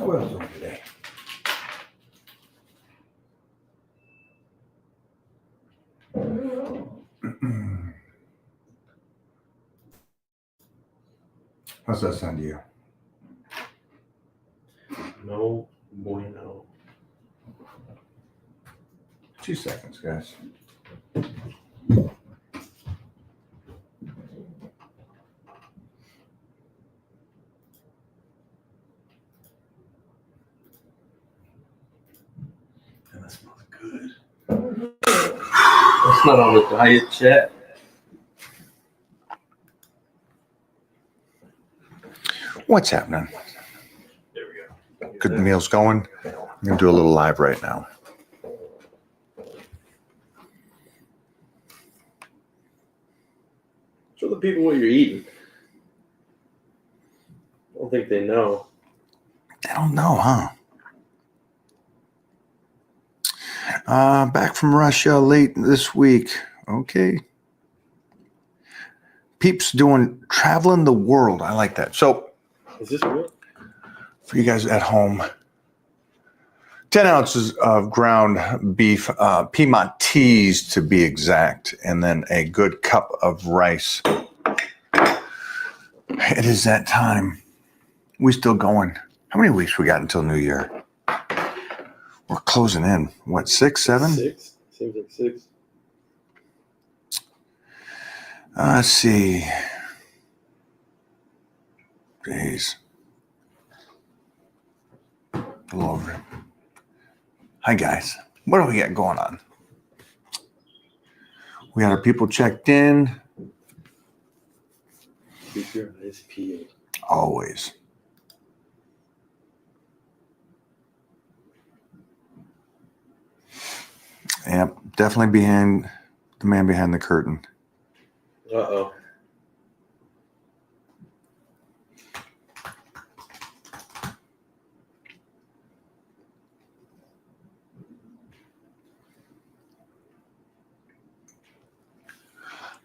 How else doing today? How's that sound to you? No bueno. 2 seconds, guys. That smells good. That's not on the diet chat. What's happening? There we go. Good meals going. I'm going to do a little live right now. Show the people what you're eating. I don't think they know. I don't know, huh? Back from Russia late this week. Okay. Peeps doing traveling the world. I like that. So, Is this real? for you guys at home, 10 ounces of ground beef, Piedmontese to be exact, and then a good cup of rice. It is that time. We still going. How many weeks we got until New Year? We're closing in. What, 6, 7? 6. Seems like 6. Let's see. Jeez. A little over. Hi, guys. What do we got going on? We got our people checked in. Keep your eyes peeled. Always. Yep, definitely behind the man behind the curtain. Uh-oh.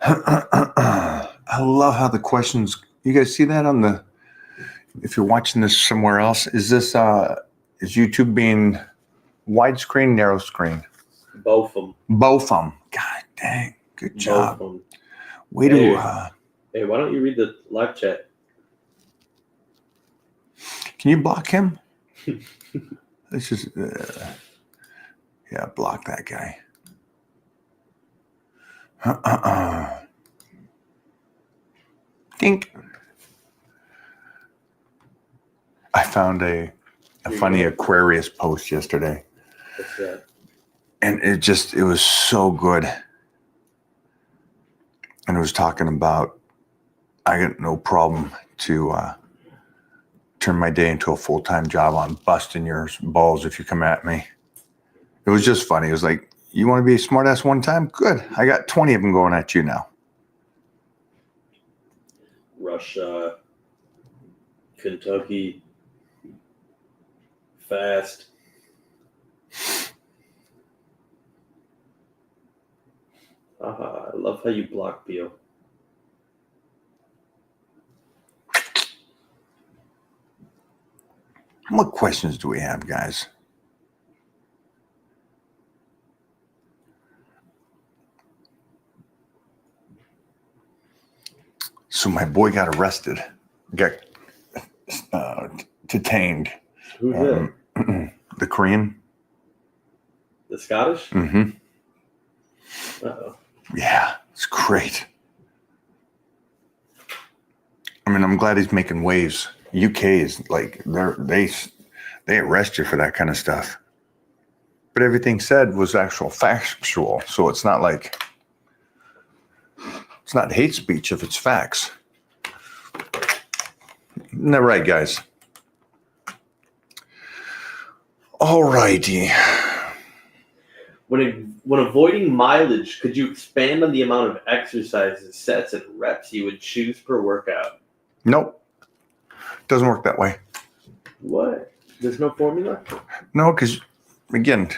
I love how the questions, you guys see that on the, if you're watching this somewhere else, is this, is YouTube being widescreen, narrow screen? Both of them. Both of them. God dang, good job. Both of them. Way to, Hey, why don't you read the live chat? can you block him? This is, yeah, block that guy. Dink. I found a funny Aquarius post yesterday. What's that? And it was so good. And it was talking about, I got no problem to turn my day into a full-time job on busting your balls if you come at me. It was just funny. It was like, you want to be a smartass one time? Good. I got 20 of them going at you now. Russia, Kentucky, fast. I love how you block Beal. What questions do we have, guys? So my boy got arrested, got detained. Who's that? The Korean. The Scottish? Mm-hmm. Uh-oh. Yeah, it's great. I mean, I'm glad he's making waves. UK is like they arrest you for that kind of stuff. But everything said was actual factual, so it's not like it's not hate speech if it's facts. Isn't that right, guys? All righty. When avoiding mileage, could you expand on the amount of exercises, sets, and reps you would choose per workout? Nope. Doesn't work that way. What? There's no formula? No, because, again,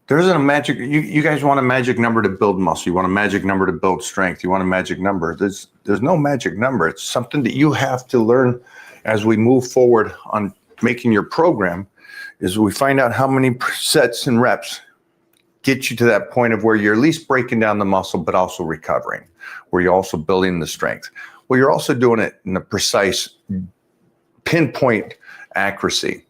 there isn't a magic. You guys want a magic number to build muscle. You want a magic number to build strength. You want a magic number. There's no magic number. It's something that you have to learn as we move forward on making your program is we find out how many sets and reps get you to that point of where you're at least breaking down the muscle, but also recovering, where you're also building the strength. Well, you're also doing it in a precise pinpoint accuracy.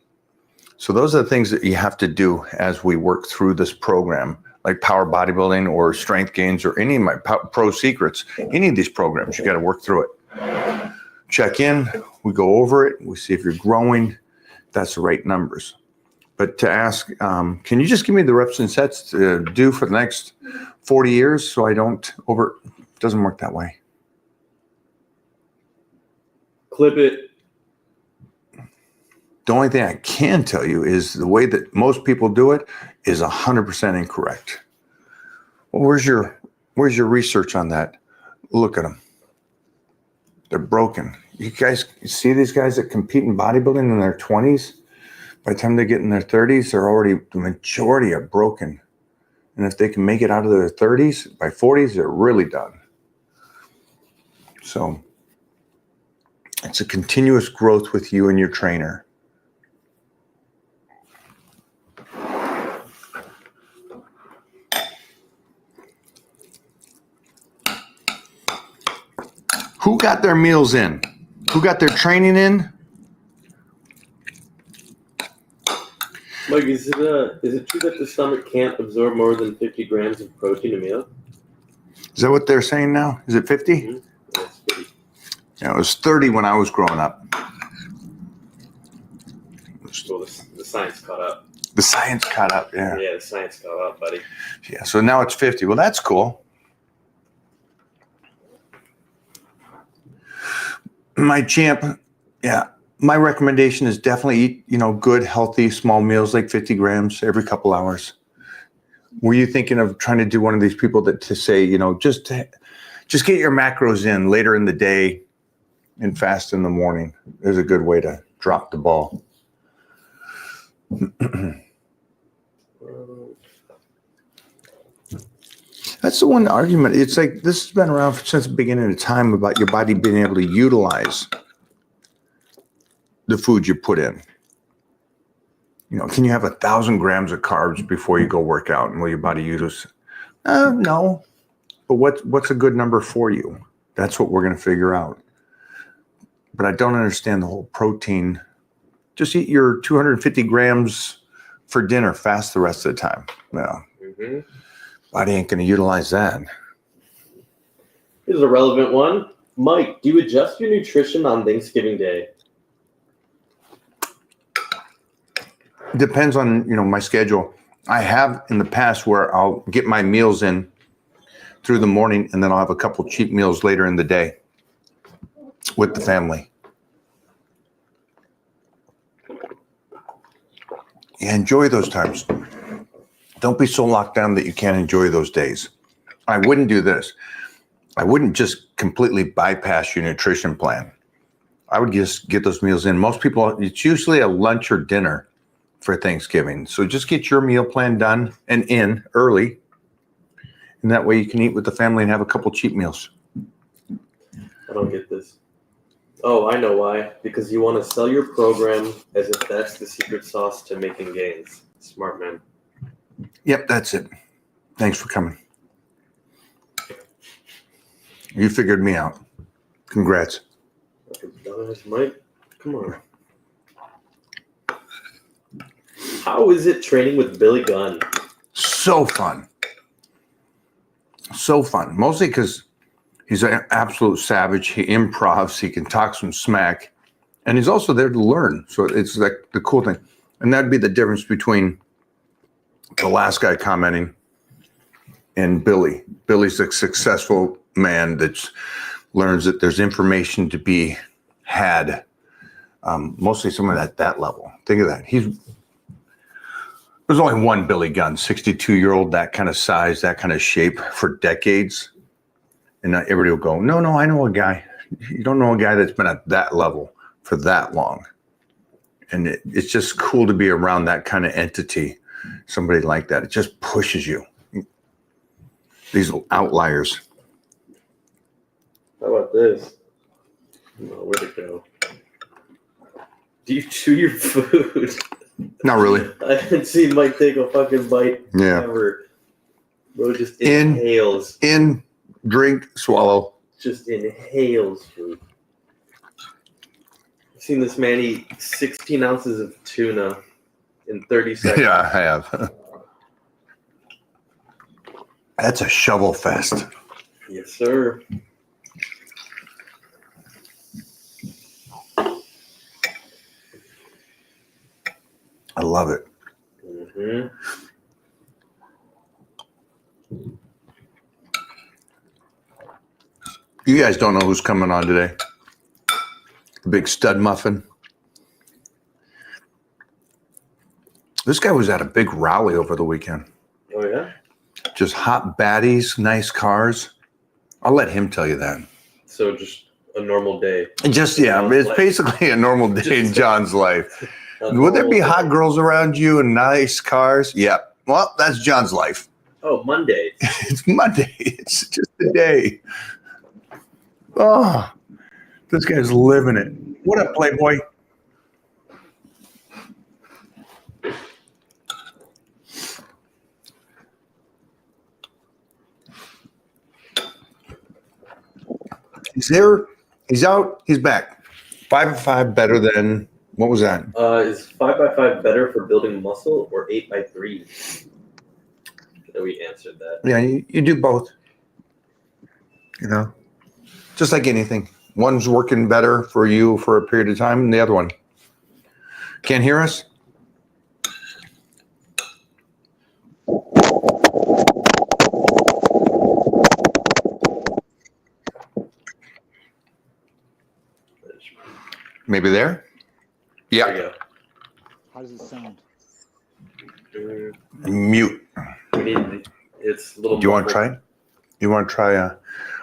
So those are the things that you have to do as we work through this program, like power bodybuilding or strength gains or any of my pro secrets, any of these programs, you got to work through it. Check in, we go over it, we see if you're growing, that's the right numbers. But to ask, can you just give me the reps and sets to do for the next 40 years so I don't it doesn't work that way. Clip it. The only thing I can tell you is the way that most people do it is 100% incorrect. Well, where's your research on that? Look at them. They're broken. You guys see these guys that compete in bodybuilding in their 20s? By the time they get in their 30s, the majority are broken. And if they can make it out of their 30s, by 40s, they're really done. So it's a continuous growth with you and your trainer. Who got their meals in? Who got their training in? Mike, is it true that the stomach can't absorb more than 50 grams of protein a meal? Is that what they're saying now? Is it 50? Mm-hmm. That's 50. Yeah, it was 30 when I was growing up. Well, the science caught up. The science caught up, yeah. Yeah, the science caught up, buddy. Yeah, so now it's 50. Well, that's cool. My champ, yeah. My recommendation is definitely eat, good, healthy, small meals, like 50 grams every couple hours. Were you thinking of trying to do one of these people that to say, just get your macros in later in the day and fast in the morning? Is a good way to drop the ball. That's the one argument. It's like this has been around since the beginning of time about your body being able to utilize the food you put in. Can you have 1,000 grams of carbs before you go work out and will your body use? No. But what's a good number for you? That's what we're going to figure out. But I don't understand the whole protein. Just eat your 250 grams for dinner, fast the rest of the time. No. Mm-hmm. Body ain't going to utilize that. Here's a relevant one. Mike, do you adjust your nutrition on Thanksgiving Day? Depends on, my schedule. I have in the past where I'll get my meals in through the morning and then I'll have a couple cheap meals later in the day with the family. Yeah, enjoy those times. Don't be so locked down that you can't enjoy those days. I wouldn't do this. I wouldn't just completely bypass your nutrition plan. I would just get those meals in. Most people, it's usually a lunch or dinner for Thanksgiving. So just get your meal plan done and in early. And that way you can eat with the family and have a couple cheap meals. I don't get this. Oh, I know why. Because you want to sell your program as if that's the secret sauce to making gains. Smart man. Yep, that's it. Thanks for coming. You figured me out. Congrats. Mike, come on. How is it training with Billy Gunn? So fun. So fun. Mostly because he's an absolute savage. He improvs. He can talk some smack. And he's also there to learn. So it's like the cool thing. And that'd be the difference between the last guy commenting and Billy. Billy's a successful man that learns that there's information to be had. Mostly someone at that level. Think of that. There's only one Billy Gunn, 62-year-old, that kind of size, that kind of shape for decades. And everybody will go, no, I know a guy. You don't know a guy that's been at that level for that long. And it's just cool to be around that kind of entity, somebody like that. It just pushes you. These outliers. How about this? Oh, where'd it go? Do you chew your food? Not really. I haven't seen Mike take a fucking bite Yeah. ever. Bro just In- inhales. Drink, swallow. Just inhales food. I've seen this man eat 16 ounces of tuna in 30 seconds. Yeah, I have. That's a shovel fest. Yes, sir. I love it. Mm-hmm. You guys don't know who's coming on today. The big stud muffin. This guy was at a big rally over the weekend. Oh, yeah? Just hot baddies, nice cars. I'll let him tell you that. So just a normal day. Just, yeah, it's basically a normal day in John's life. Would there be hot girls around you and nice cars? Yeah. Well, that's John's life. Oh, Monday. It's Monday. It's just a day. Oh, this guy's living it. What up, Playboy? He's there. He's out. He's back. 5x5 better than, what was that? Is 5x5 better for building muscle or 8x3? We answered that. Yeah, you do both. You know, just like anything. One's working better for you for a period of time than the other one. Can't hear us? Maybe there? Yeah. There you How does it sound? go. Mute. We need, it's a little. Do you want to try it? You want to try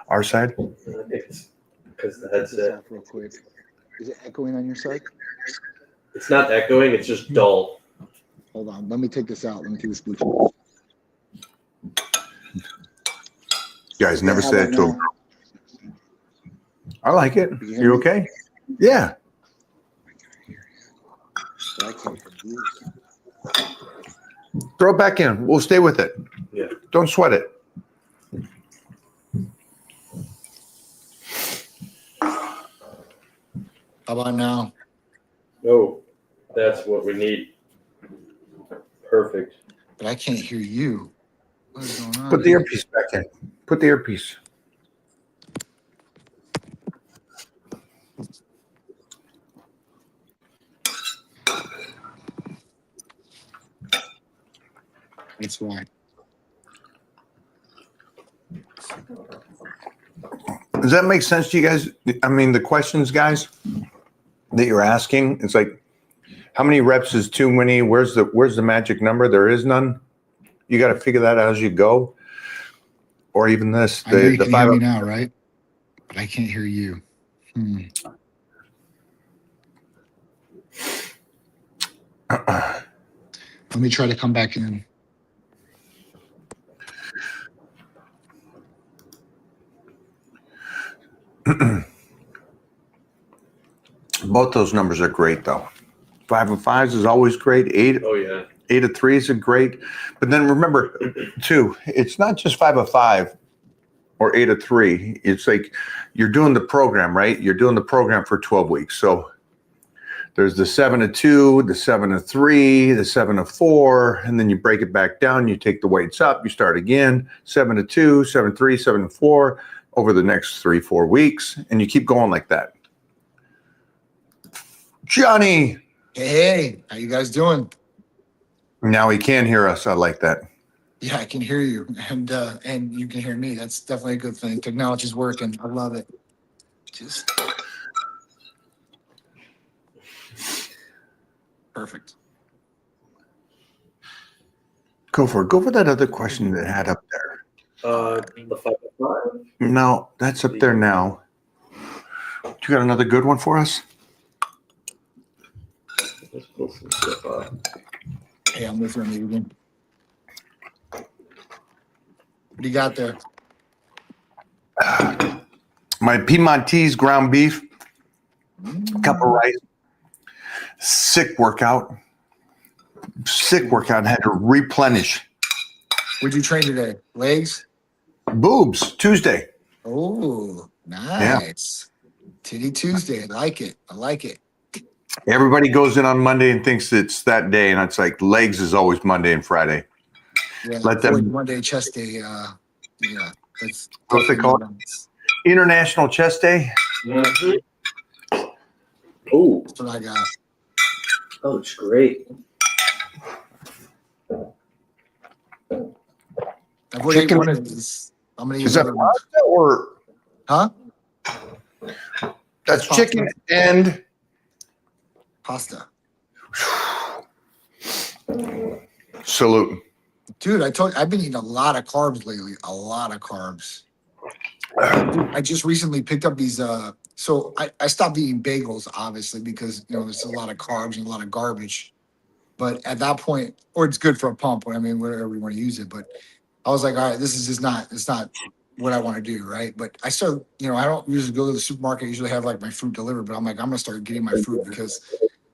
our side? I think it's because the Test this headset. out real quick. Is it echoing on your side? It's not echoing. It's just dull. Hold on. Let me take this out. Let me take this Bluetooth. You guys never How said it about to him. now? I like it. You hear You me? okay? Yeah. But I can't hear you. Throw it back in. We'll stay with it. Yeah. Don't sweat it. How about now? Oh, that's what we need. Perfect. But I can't hear you. What is going on? Put the earpiece back in. Put the earpiece. That's why. Does that make sense to you guys? I mean, the questions, guys, that you're asking, it's like, how many reps is too many? Where's the magic number? There is none. You got to figure that out as you go. Or even this, I know you the can hear five. me now, right? But I can't hear you. Let me try to come back in. Both those numbers are great, though. 5 and 5s is always great. 8 Oh yeah. 8 of 3s are great. But then remember, too, it's not just 5 of 5 or 8 of 3. It's like you're doing the program, right? You're doing the program for 12 weeks. So there's the 7 of 2, the 7 of 3, the 7 of 4, and then you break it back down. You take the weights up. You start again. 7 of 2, 7 of 3, 7 of 4 over the next 3-4 weeks. And you keep going like that. Johnny. Hey, how you guys doing? Now he can hear us. I like that. Yeah, I can hear you, and you can hear me. That's definitely a good thing. Technology's working. I love it. Just perfect. Go for it. Go for that other question that had up there. The 5 of 5. No, that's up there now. You got another good one for us? Let's pull some stuff up. Hey, I'm listening to you again. What do you got there? My Piedmontese ground beef, cup of rice, Sick workout. Had to replenish. What'd you train today? Legs? Boobs Tuesday. Oh, nice. Titty Tuesday. I like it. Everybody goes in on Monday and thinks it's that day, and it's like legs is always Monday and Friday. Yeah, Let them- Monday chest day. Yeah, that's What's it called? International Chest Day. Oh, That's what I got. oh, it's great. I've already Chicken- one of these. I'm gonna Is use that other ones. pasta or Huh? that's Pasta. chicken and Pasta. salute? Dude, I've been eating a lot of carbs lately. A lot of carbs. I just recently picked up these so I stopped eating bagels, obviously, because there's a lot of carbs and a lot of garbage. But at that point, or it's good for a pump, I mean, whatever you want to use it. But I was like, all right, this is just it's not what I want to do, right? But I started, I don't usually go to the supermarket. I usually have like my fruit delivered, but I'm like, I'm gonna start getting my fruit because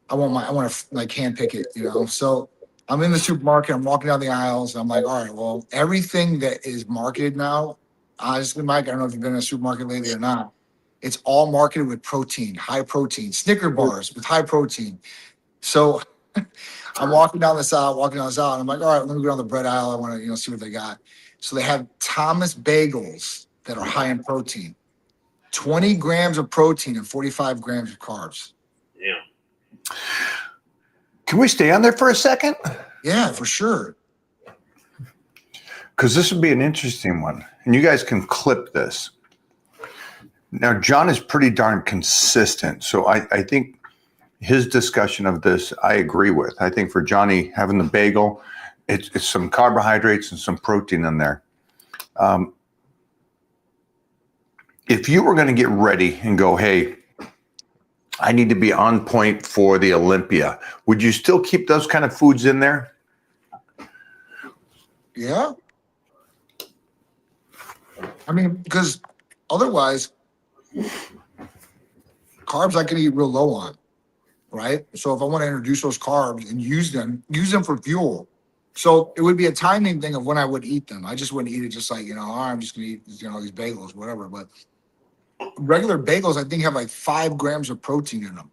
I want to like hand pick it, So I'm in the supermarket, I'm walking down the aisles, and I'm like, all right, well, everything that is marketed now, honestly, Mike, I don't know if you've been in a supermarket lately or not. It's all marketed with protein, high protein, Snicker bars with high protein. So I'm walking down this aisle, and I'm like, all right, let me go down the bread aisle. I want to, see what they got. So they have Thomas bagels that are high in protein, 20 grams of protein and 45 grams of carbs. Yeah. Can we stay on there for a second? Yeah, for sure. Because this would be an interesting one, and you guys can clip this. Now, John is pretty darn consistent, so I think his discussion of this, I agree with. I think for Johnny, having the bagel, it's some carbohydrates and some protein in there. If you were going to get ready and go, hey, I need to be on point for the Olympia, would you still keep those kind of foods in there? Yeah. I mean, because otherwise, carbs I can eat real low on, right? So if I want to introduce those carbs and use them for fuel. So it would be a timing thing of when I would eat them. I just wouldn't eat it just like, I'm just going to eat, these bagels, whatever. But regular bagels, I think, have like 5 grams of protein in them.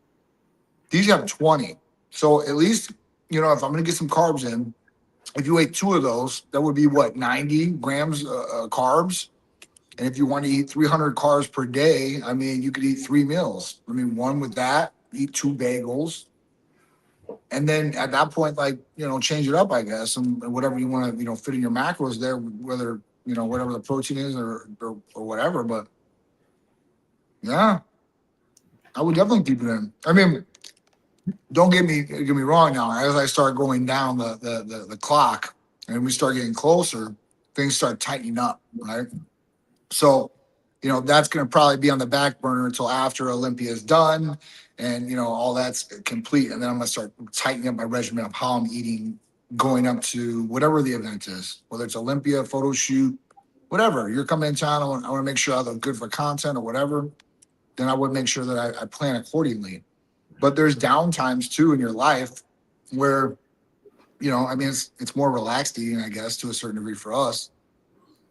These have 20. So at least, if I'm going to get some carbs in, if you ate 2 of those, that would be what, 90 grams carbs? And if you want to eat 300 carbs per day, I mean, you could eat 3 meals. I mean, one with that, eat 2 bagels. And then at that point, like, change it up, I guess, and whatever you want to, fit in your macros there, whether, whatever the protein is or whatever. But yeah, I would definitely keep it in. I mean, don't get me wrong now. As I start going down the clock and we start getting closer, things start tightening up, right? So, that's going to probably be on the back burner until after Olympia is done and, all that's complete. And then I'm going to start tightening up my regimen of how I'm eating going up to whatever the event is, whether it's Olympia, photo shoot, whatever. You're coming in town, I want to make sure I look good for content or whatever. Then I would make sure that I plan accordingly. But there's down times too in your life where, I mean, it's more relaxed eating, I guess, to a certain degree for us.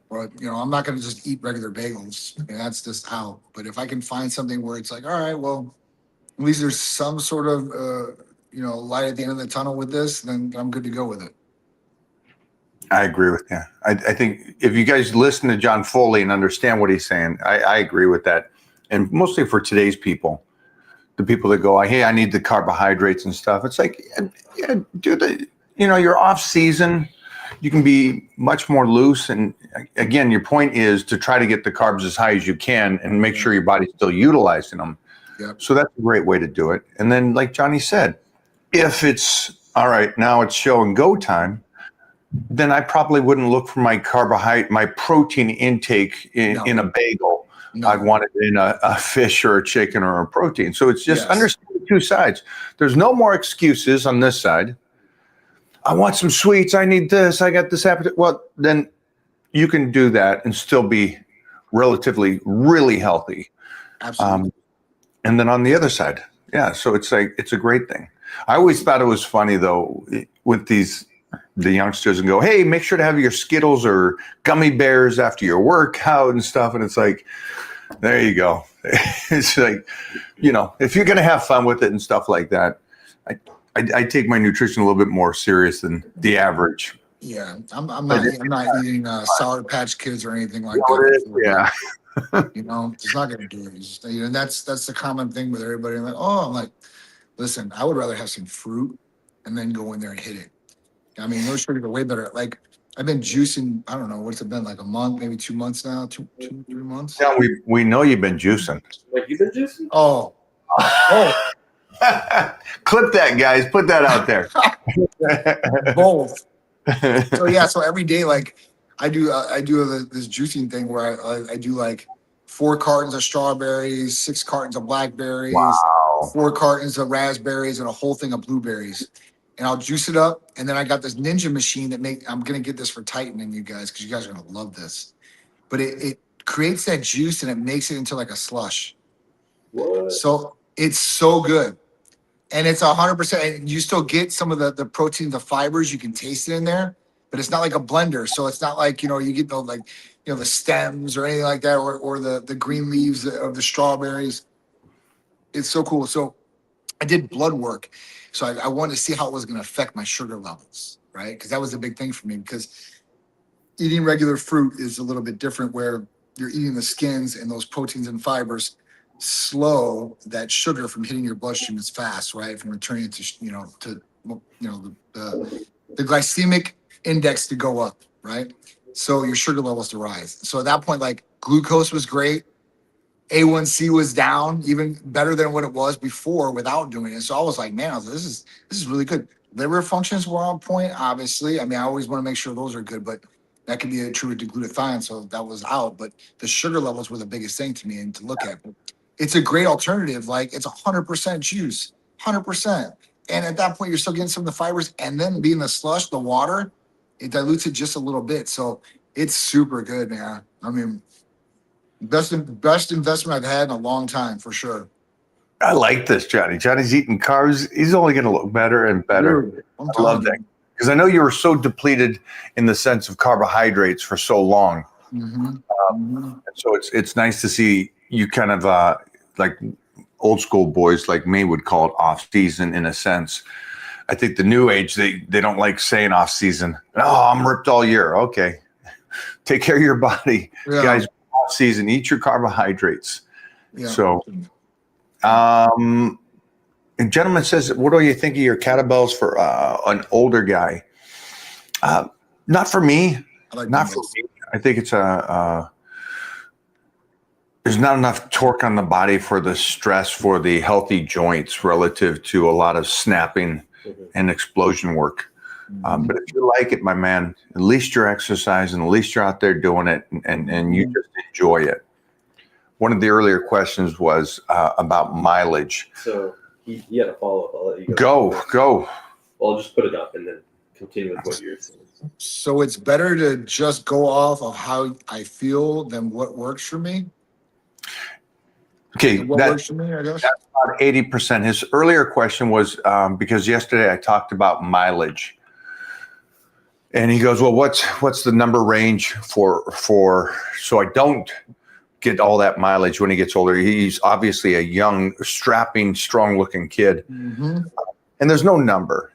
But, I'm not going to just eat regular bagels. I mean, that's just out. But if I can find something where it's like, all right, well, at least there's some sort of, light at the end of the tunnel with this, then I'm good to go with it. I agree with you. I think if you guys listen to John Foley and understand what he's saying, I agree with that. And mostly for today's people, the people that go, hey, I need the carbohydrates and stuff. It's like, yeah, dude, you're off season. You can be much more loose. And again, your point is to try to get the carbs as high as you can and make sure your body's still utilizing them. Yep. So that's a great way to do it. And then, like Johnny said, if it's all right, now it's show and go time, then I probably wouldn't look for my carbohydrate, my protein intake in a bagel. No. I'd want it in a fish or a chicken or a protein. So it's just understand the 2 sides. There's no more excuses on this side. I want some sweets. I need this. I got this appetite. Well, then you can do that and still be relatively really healthy. Absolutely. And then on the other side, yeah. So it's like, it's a great thing. I always thought it was funny though with the youngsters and go, hey, make sure to have your Skittles or gummy bears after your workout and stuff. And it's like, there you go. It's like, if you're going to have fun with it and stuff like that, I take my nutrition a little bit more serious than the average. Yeah, I'm not eating Sour Patch Kids or anything like that. Yeah. It's not going to do it. And that's the common thing with everybody. I'm like, listen, I would rather have some fruit and then go in there and hit it. I mean, those sugars are way better. Like I've been juicing. I don't know what's it been, like a month, maybe 2 months now, 3 months. Yeah, we know you've been juicing. Like you've been juicing? Oh. Clip that, guys. Put that out there. Both. So every day, like I do this juicing thing where I do like 4 cartons of strawberries, 6 cartons of blackberries, Wow. 4 cartons of raspberries, and a whole thing of blueberries. And I'll juice it up. And then I got this Ninja machine I'm going to get this for Titan and you guys, because you guys are going to love this. But it creates that juice and it makes it into like a slush. What? So it's so good. And it's 100%. And you still get some of the protein, the fibers. You can taste it in there. But it's not like a blender. So it's not like, you get the stems or anything like that, or the green leaves of the strawberries. It's so cool. So I did blood work. So I wanted to see how it was going to affect my sugar levels, right? Because that was a big thing for me, because eating regular fruit is a little bit different, where you're eating the skins and those proteins and fibers slow that sugar from hitting your bloodstream as fast, right? From returning to the glycemic index to go up, right? So your sugar levels to rise. So at that point, like glucose was great. A1C was down, even better than what it was before without doing it. So I was like, man, this is really good. Liver functions were on point, obviously. I mean, I always want to make sure those are good, but that could be attributed to glutathione, so that was out. But the sugar levels were the biggest thing to me and to look at. But it's a great alternative. Like it's 100% juice, 100%. And at that point, you're still getting some of the fibers, and then being the slush, the water, it dilutes it just a little bit. So it's super good, man. I mean, best investment I've had in a long time, for sure. I like this, Johnny. Johnny's eating carbs. He's only going to look better and better. Dude, I love that. Because I know you were so depleted in the sense of carbohydrates for so long. Mm-hmm. So it's nice to see you kind of like old school boys like me would call it off season in a sense. I think the new age, they don't like saying off season. Oh, I'm ripped all year. Okay. Take care of your body. Yeah. Guys, off season, eat your carbohydrates. Yeah. So, and gentleman says, what do you think of your kettlebells for an older guy? Not for me. I like Not for me. I think it's there's not enough torque on the body for the stress for the healthy joints relative to a lot of snapping and explosion work. But if you like it, my man, at least you're exercising, at least you're out there doing it, and you just enjoy it. One of the earlier questions was about mileage. So you had a follow-up. I'll let you Go. Well, I'll just put it up and then continue with what you're saying. So it's better to just go off of how I feel than what works for me. Okay, What works for me, I guess. that's about 80%. His earlier question was because yesterday I talked about mileage. And he goes, well, what's the number range for so I don't get all that mileage when he gets older? He's obviously a young, strapping, strong-looking kid. Mm-hmm. And there's no number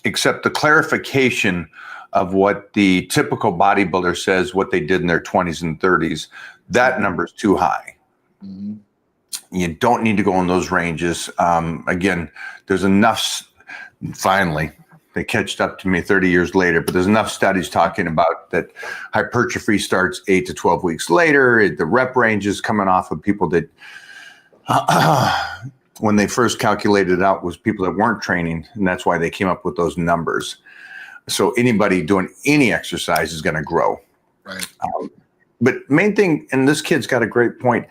except the clarification of what the typical bodybuilder says, what they did in their 20s and 30s. That number is too high. Mm-hmm. You don't need to go in those ranges. Again, there's enough, finally, they catched up to me 30 years later, but there's enough studies talking about that hypertrophy starts 8 to 12 weeks later. The rep range is coming off of people that, when they first calculated it out, was people that weren't training, and that's why they came up with those numbers. So anybody doing any exercise is going to grow. Right. But main thing, and this kid's got a great point,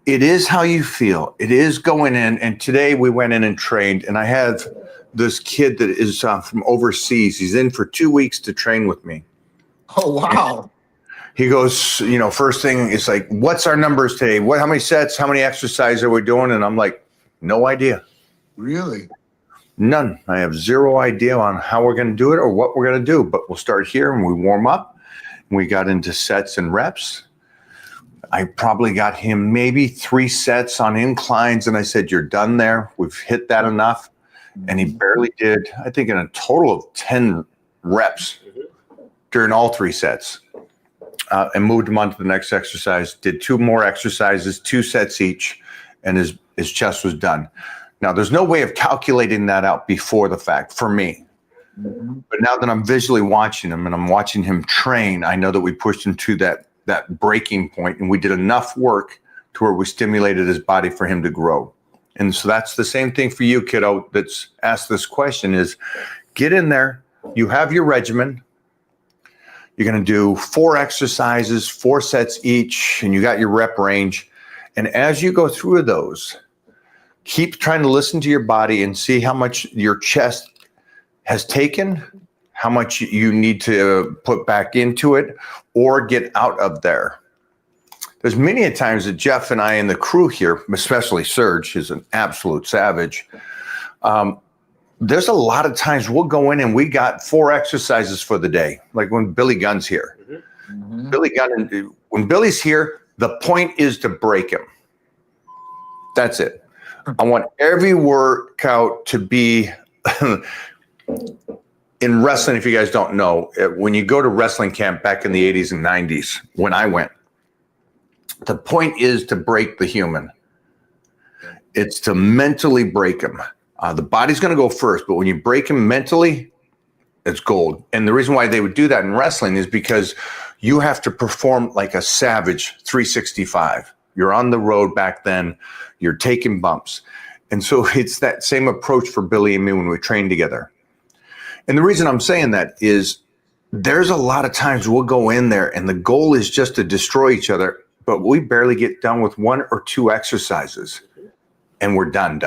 it is how you feel. It is going in, and today we went in and trained, and I have this kid that is from overseas. He's in for 2 weeks to train with me. Oh, wow. He goes, first thing is like, what's our numbers today? How many sets, how many exercises are we doing? And I'm like, no idea. Really? None. I have zero idea on how we're going to do it or what we're going to do, but we'll start here and we warm up. We got into sets and reps. I probably got him maybe 3 sets on inclines, and I said, you're done there. We've hit that enough. And he barely did, I think, in a total of 10 reps during all 3 sets. And moved him on to the next exercise, did 2 more exercises, 2 sets each, and his chest was done. Now, there's no way of calculating that out before the fact for me. But now that I'm visually watching him and I'm watching him train, I know that we pushed him to that breaking point, and we did enough work to where we stimulated his body for him to grow. And so that's the same thing for you, kiddo, that's asked this question is get in there. You have your regimen. You're going to do 4 exercises, 4 sets each, and you got your rep range. And as you go through those, keep trying to listen to your body and see how much your chest has taken, how much you need to put back into it or get out of there. There's many a times that Jeff and I and the crew here, especially Serge, is an absolute savage. There's a lot of times we'll go in and we got 4 exercises for the day, like when Billy Gunn's here. Billy Gunn, when Billy's here, the point is to break him. That's it. I want every workout to be in wrestling. If you guys don't know, when you go to wrestling camp back in the 80s and 90s, when I went, the point is to break the human. It's to mentally break him. The body's going to go first, but when you break him mentally, it's gold. And the reason why they would do that in wrestling is because you have to perform like a savage 365. You're on the road back then. You're taking bumps. And so it's that same approach for Billy and me when we train together. And the reason I'm saying that is there's a lot of times we'll go in there and the goal is just to destroy each other, but we barely get done with 1 or 2 exercises and we're done.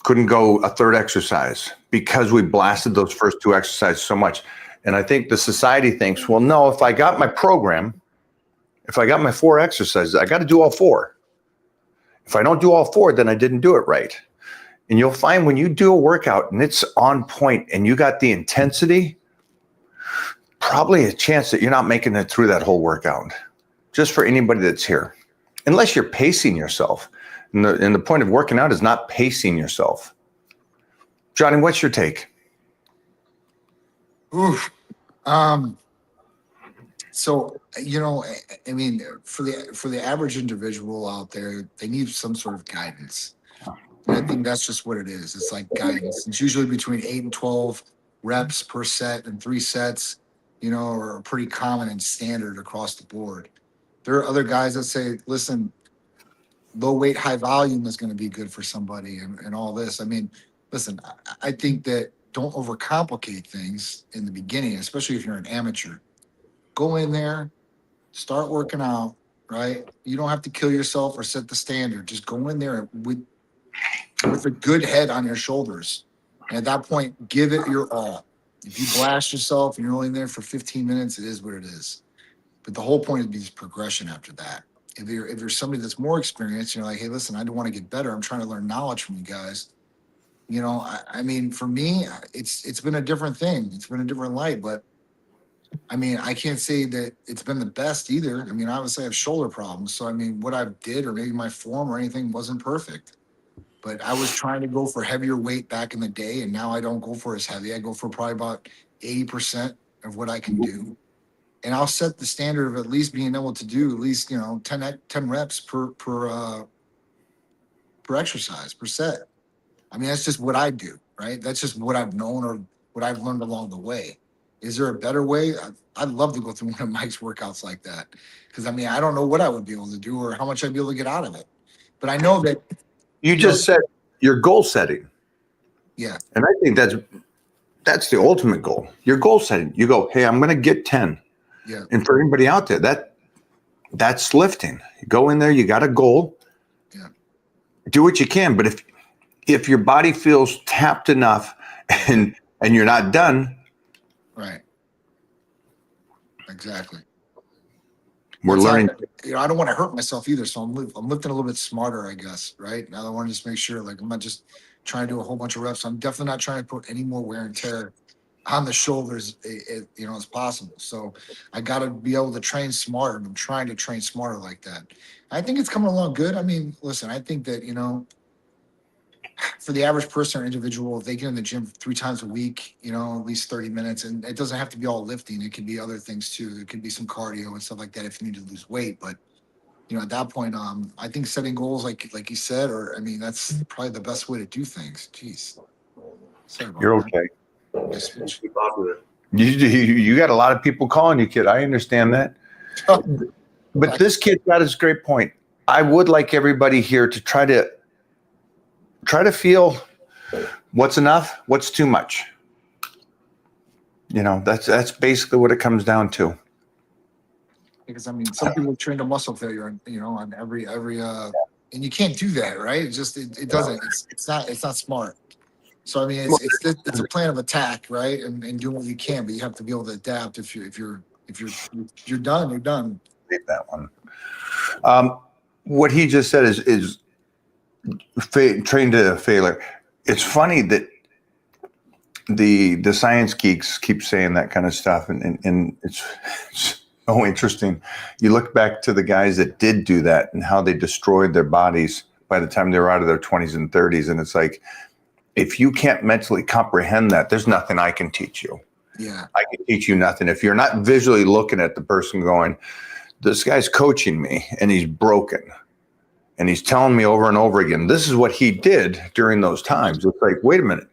Couldn't go a 3rd exercise because we blasted those first 2 exercises so much. And I think the society thinks, well, no, if I got my program, if I got my 4 exercises, I got to do all 4. If I don't do all 4, then I didn't do it right. And you'll find when you do a workout and it's on point and you got the intensity, probably a chance that you're not making it through that whole workout, just for anybody that's here, unless you're pacing yourself. And the point of working out is not pacing yourself. Johnny, what's your take? Oof. So, you know, I mean, for the average individual out there, they need some sort of guidance. And I think that's just what it is. It's like guidance. It's usually between 8 and 12 reps per set, and 3 sets, you know, are pretty common and standard across the board. There are other guys that say, listen, low weight, high volume is going to be good for somebody and all this. I mean, listen, I think that don't overcomplicate things in the beginning, especially if you're an amateur. Go in there, start working out, right? You don't have to kill yourself or set the standard. Just go in there with a good head on your shoulders. And at that point, give it your all. If you blast yourself and you're only there for 15 minutes, it is what it is. But the whole point is progression after that. If you're somebody that's more experienced, you're like, hey, listen, I don't want to get better. I'm trying to learn knowledge from you guys. You know, I mean, for me, it's been a different thing. It's been a different light, but I mean, I can't say that it's been the best either. I mean, obviously I have shoulder problems. So, I mean, what I did or maybe my form or anything wasn't perfect. But I was trying to go for heavier weight back in the day, and now I don't go for as heavy. I go for probably about 80% of what I can do. And I'll set the standard of at least being able to do at least, you know, 10 reps per exercise, per set. I mean, that's just what I do, right? That's just what I've known or what I've learned along the way. Is there a better way? I'd love to go through one of Mike's workouts like that. Because, I mean, I don't know what I would be able to do or how much I'd be able to get out of it. But I know that. You just said your goal setting. Yeah. And I think that's the ultimate goal. Your goal setting. You go, hey, I'm going to get 10. Yeah. And for anybody out there, that's lifting. You go in there, you got a goal. Yeah. Do what you can. But if your body feels tapped enough and you're not done. Right. Exactly. We're learning. You know, I don't want to hurt myself either. So I'm lifting a little bit smarter, I guess. Right. Now I want to just make sure, like, I'm not just trying to do a whole bunch of reps. I'm definitely not trying to put any more wear and tear on the shoulders, as possible. So I got to be able to train smarter. And I'm trying to train smarter like that. I think it's coming along good. I mean, listen, I think that, for the average person or individual, if they get in the gym 3 times a week, at least 30 minutes, and it doesn't have to be all lifting. It can be other things too. There could be some cardio and stuff like that if you need to lose weight. But, at that point, I think setting goals, like you said, that's probably the best way to do things. Jeez. Sorry about You're that. okay. It's too popular. You got a lot of people calling you, kid. I understand that. But this kid got his great point. I would like everybody here to try to feel what's enough, what's too much. That's basically what it comes down to. Because some people train to muscle failure, on every and you can't do that, right? It doesn't. It's not smart. So it's a plan of attack, right? And doing what you can, but you have to be able to adapt. If you're done, you're done. Leave that one. What he just said is train to failure. It's funny that the science geeks keep saying that kind of stuff, and it's so interesting. You look back to the guys that did do that and how they destroyed their bodies by the time they were out of their 20s and 30s, and it's like, if you can't mentally comprehend that, there's nothing I can teach you. Yeah, I can teach you nothing if you're not visually looking at the person going, this guy's coaching me and he's broken. And he's telling me over and over again, this is what he did during those times. It's like, wait a minute.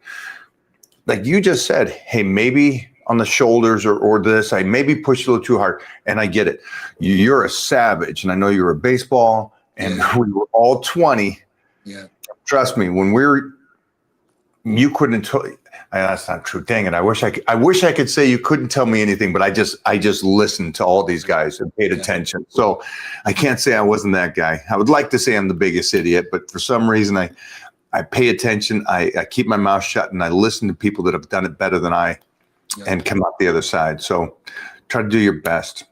Like you just said, hey, maybe on the shoulders or this, I maybe pushed a little too hard. And I get it. You're a savage. And I know you're a baseball and we were all 20. Yeah. Trust me, you couldn't tell. That's not true. Dang it. I wish I could say you couldn't tell me anything, but I just listened to all these guys and paid attention. So I can't say I wasn't that guy. I would like to say I'm the biggest idiot, but for some reason I pay attention. I keep my mouth shut and I listen to people that have done it better than I and come out the other side. So try to do your best.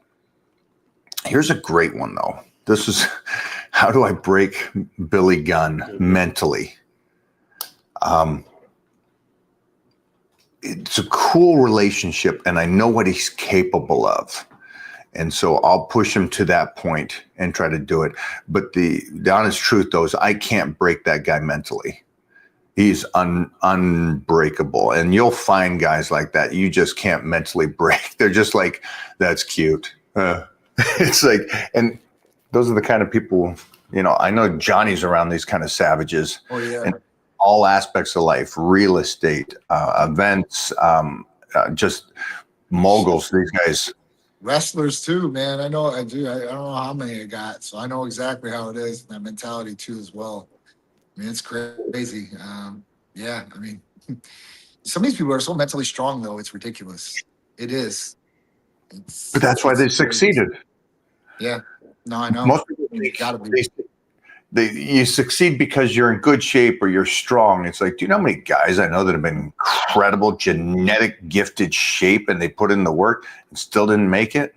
Here's a great one though. This is how do I break Billy Gunn mentally? It's a cool relationship and I know what he's capable of. And so I'll push him to that point and try to do it. But the honest truth though is I can't break that guy mentally. He's unbreakable. And you'll find guys like that. You just can't mentally break. They're just like, that's cute. It's like, and those are the kind of people, I know Johnny's around these kind of savages. Oh yeah. And all aspects of life, real estate, events, just moguls, these guys. Wrestlers too, man. I know I do. I don't know how many I got. So I know exactly how it is. That mentality too as well. It's crazy. Some of these people are so mentally strong though. It's ridiculous. It is. But that's why they succeeded. Yeah. No, I know. Most people you succeed because you're in good shape or you're strong. It's like, do you know how many guys I know that have been incredible genetic gifted shape and they put in the work and still didn't make it?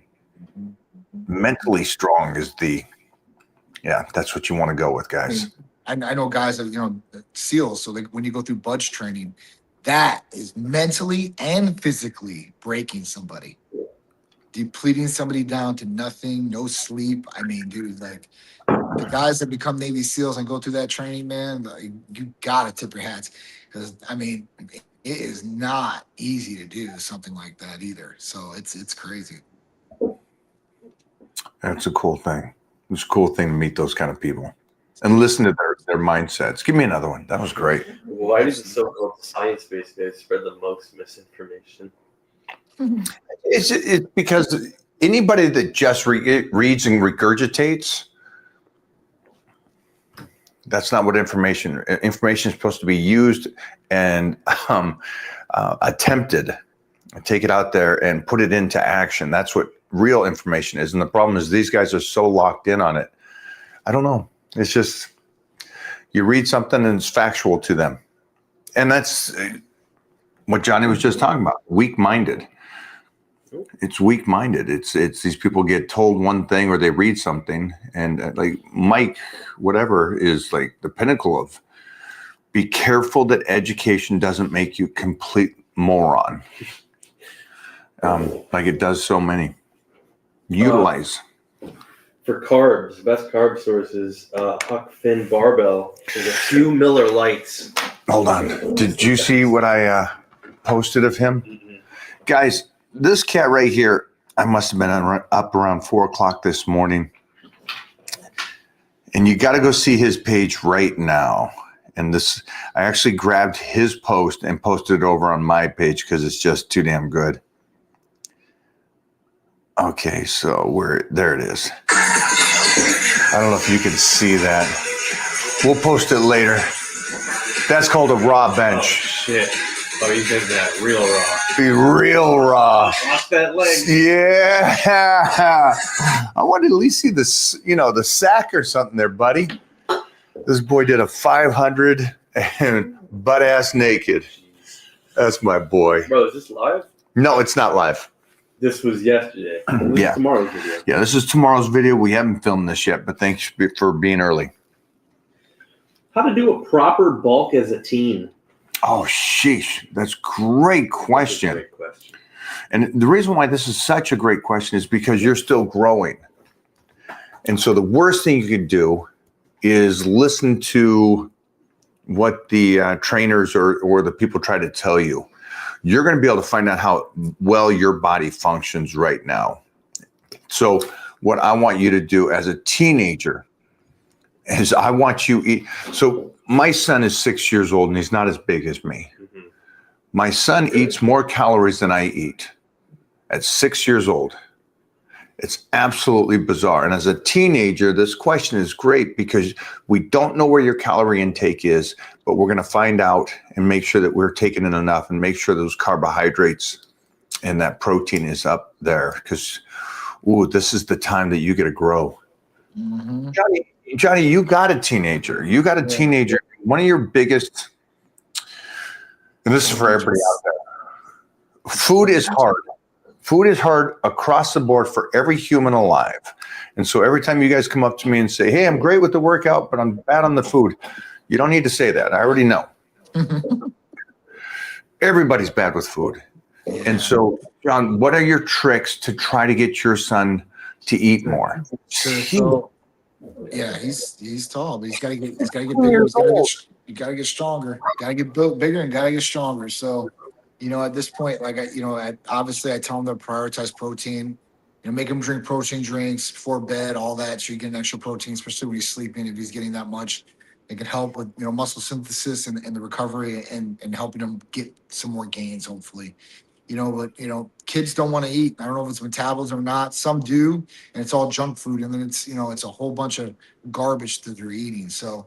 Mentally strong is that's what you want to go with, guys. I know guys that, SEALs. So when you go through budge training, that is mentally and physically breaking somebody, depleting somebody down to nothing, no sleep. Dude, like, the guys that become Navy SEALs and go through that training, man, like, you gotta tip your hats because it is not easy to do something like that either. So it's crazy. That's a cool thing. It's a cool thing to meet those kind of people and listen to their mindsets. Give me another one. That was great. Why is it so called science-based guys spread the most misinformation? It's because anybody that just reads and regurgitates. That's not what information is supposed to be used and attempted. Take it out there and put it into action. That's what real information is. And the problem is these guys are so locked in on it. I don't know. It's just you read something and it's factual to them. And that's what Johnny was just talking about. Weak-minded. It's weak-minded. It's these people get told one thing or they read something and like Mike, whatever, is like the pinnacle of be careful that education doesn't make you complete moron. Like it does so many. Utilize. For carbs, best carb sources, Huck Finn Barbell. There's a few Miller Lights. Hold on. Did you see what I posted of him? Mm-hmm. Guys, this cat right here, I must have been up around 4 o'clock this morning. And you got to go see his page right now. And this, I actually grabbed his post and posted it over on my page because it's just too damn good. Okay, so there it is. I don't know if you can see that. We'll post it later. That's called a raw bench. Oh, shit. Oh, you did that real raw. Be real raw. Watch that leg. Yeah. I wanted to at least see this, the sack or something there, buddy. This boy did a 500 and butt ass naked. That's my boy. Bro, is this live? No, it's not live. This was yesterday. This Yeah. is tomorrow's video. Yeah, this is tomorrow's video. We haven't filmed this yet, but thanks for being early. How to do a proper bulk as a teen? Oh, sheesh. That's a great question. That's a great question. And the reason why this is such a great question is because you're still growing. And so the worst thing you could do is listen to what the trainers or the people try to tell you. You're going to be able to find out how well your body functions right now. So what I want you to do as a teenager is I want you eat. So my son is 6 years old and he's not as big as me. Mm-hmm. My son eats more calories than I eat at 6 years old. It's absolutely bizarre. And as a teenager, this question is great because we don't know where your calorie intake is, but we're going to find out and make sure that we're taking in enough and make sure those carbohydrates and that protein is up there because, this is the time that you get to grow. Mm-hmm. Johnny, you got a teenager. You got a teenager. One of your biggest, and this is for everybody out there, food is hard. Food is hard across the board for every human alive. And so every time you guys come up to me and say, hey, I'm great with the workout, but I'm bad on the food. You don't need to say that. I already know. Everybody's bad with food. And so, John, what are your tricks to try to get your son to eat more? Sure. So, yeah, he's tall, but he's got to get bigger. You got to get stronger. Got to get built bigger and got to get stronger. So, at this point, like obviously I tell him to prioritize protein. Make him drink protein drinks before bed, all that, so you get an extra protein, especially when he's sleeping. If he's getting that much, it can help with muscle synthesis and the recovery and helping him get some more gains, hopefully. But kids don't want to eat. I don't know if it's metabolism or not. Some do, and it's all junk food, and then it's it's a whole bunch of garbage that they're eating. So,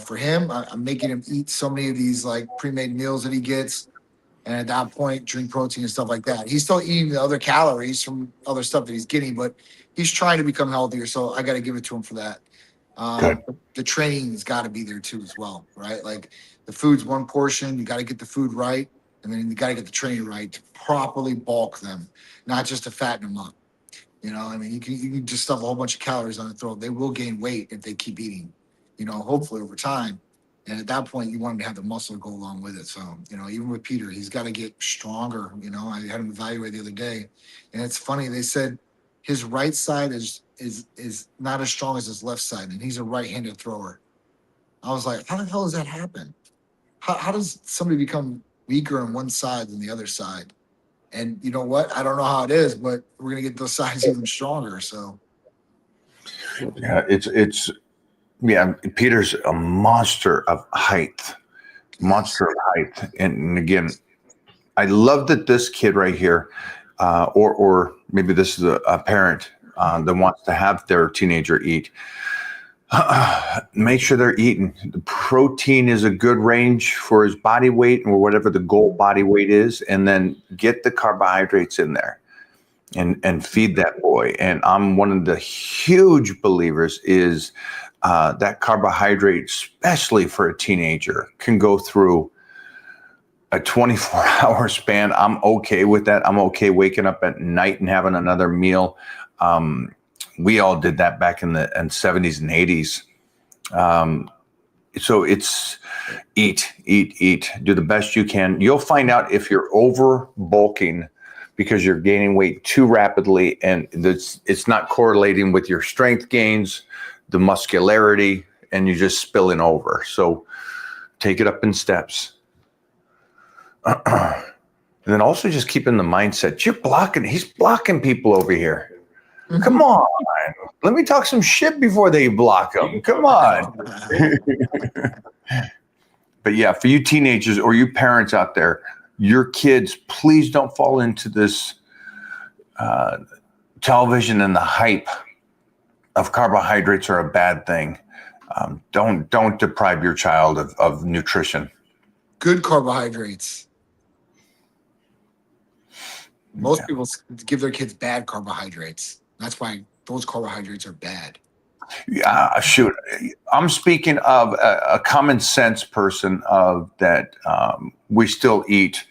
for him, I'm making him eat so many of these like pre-made meals that he gets. And at that point, drink protein and stuff like that. He's still eating the other calories from other stuff that he's getting, but he's trying to become healthier. So I got to give it to him for that. The training's got to be there too as well, right? Like the food's one portion. You got to get the food right, and then you got to get the training right to properly bulk them, not just to fatten them up. You can just stuff a whole bunch of calories on the throat. They will gain weight if they keep eating. Hopefully over time. And at that point, you want him to have the muscle to go along with it. So, even with Peter, he's got to get stronger. I had him evaluate the other day. And it's funny, they said his right side is not as strong as his left side, and he's a right-handed thrower. I was like, how the hell does that happen? How does somebody become weaker on one side than the other side? And you know what? I don't know how it is, but we're going to get those sides even stronger. So, yeah, yeah, Peter's a monster of height. And again, I love that this kid right here, or maybe this is a parent that wants to have their teenager eat. Make sure they're eating. The protein is a good range for his body weight or whatever the goal body weight is, and then get the carbohydrates in there and feed that boy. And I'm one of the huge believers is that carbohydrate, especially for a teenager, can go through a 24-hour span. I'm okay with that. I'm okay waking up at night and having another meal. We all did that back in the 70s and 80s. So it's eat, eat, eat. Do the best you can. You'll find out if you're over bulking because you're gaining weight too rapidly, and it's not correlating with your strength gains, the muscularity, and you're just spilling over. So take it up in steps. And then also just keep in the mindset, he's blocking people over here. Come on. Let me talk some shit before they block them. Come on. But yeah, for you teenagers or you parents out there, your kids, please don't fall into this television and the hype of carbohydrates are a bad thing. Don't deprive your child of nutrition. Good carbohydrates. Most people give their kids bad carbohydrates. That's why those carbohydrates are bad. Yeah, shoot. I'm speaking of a common sense person of that we still eat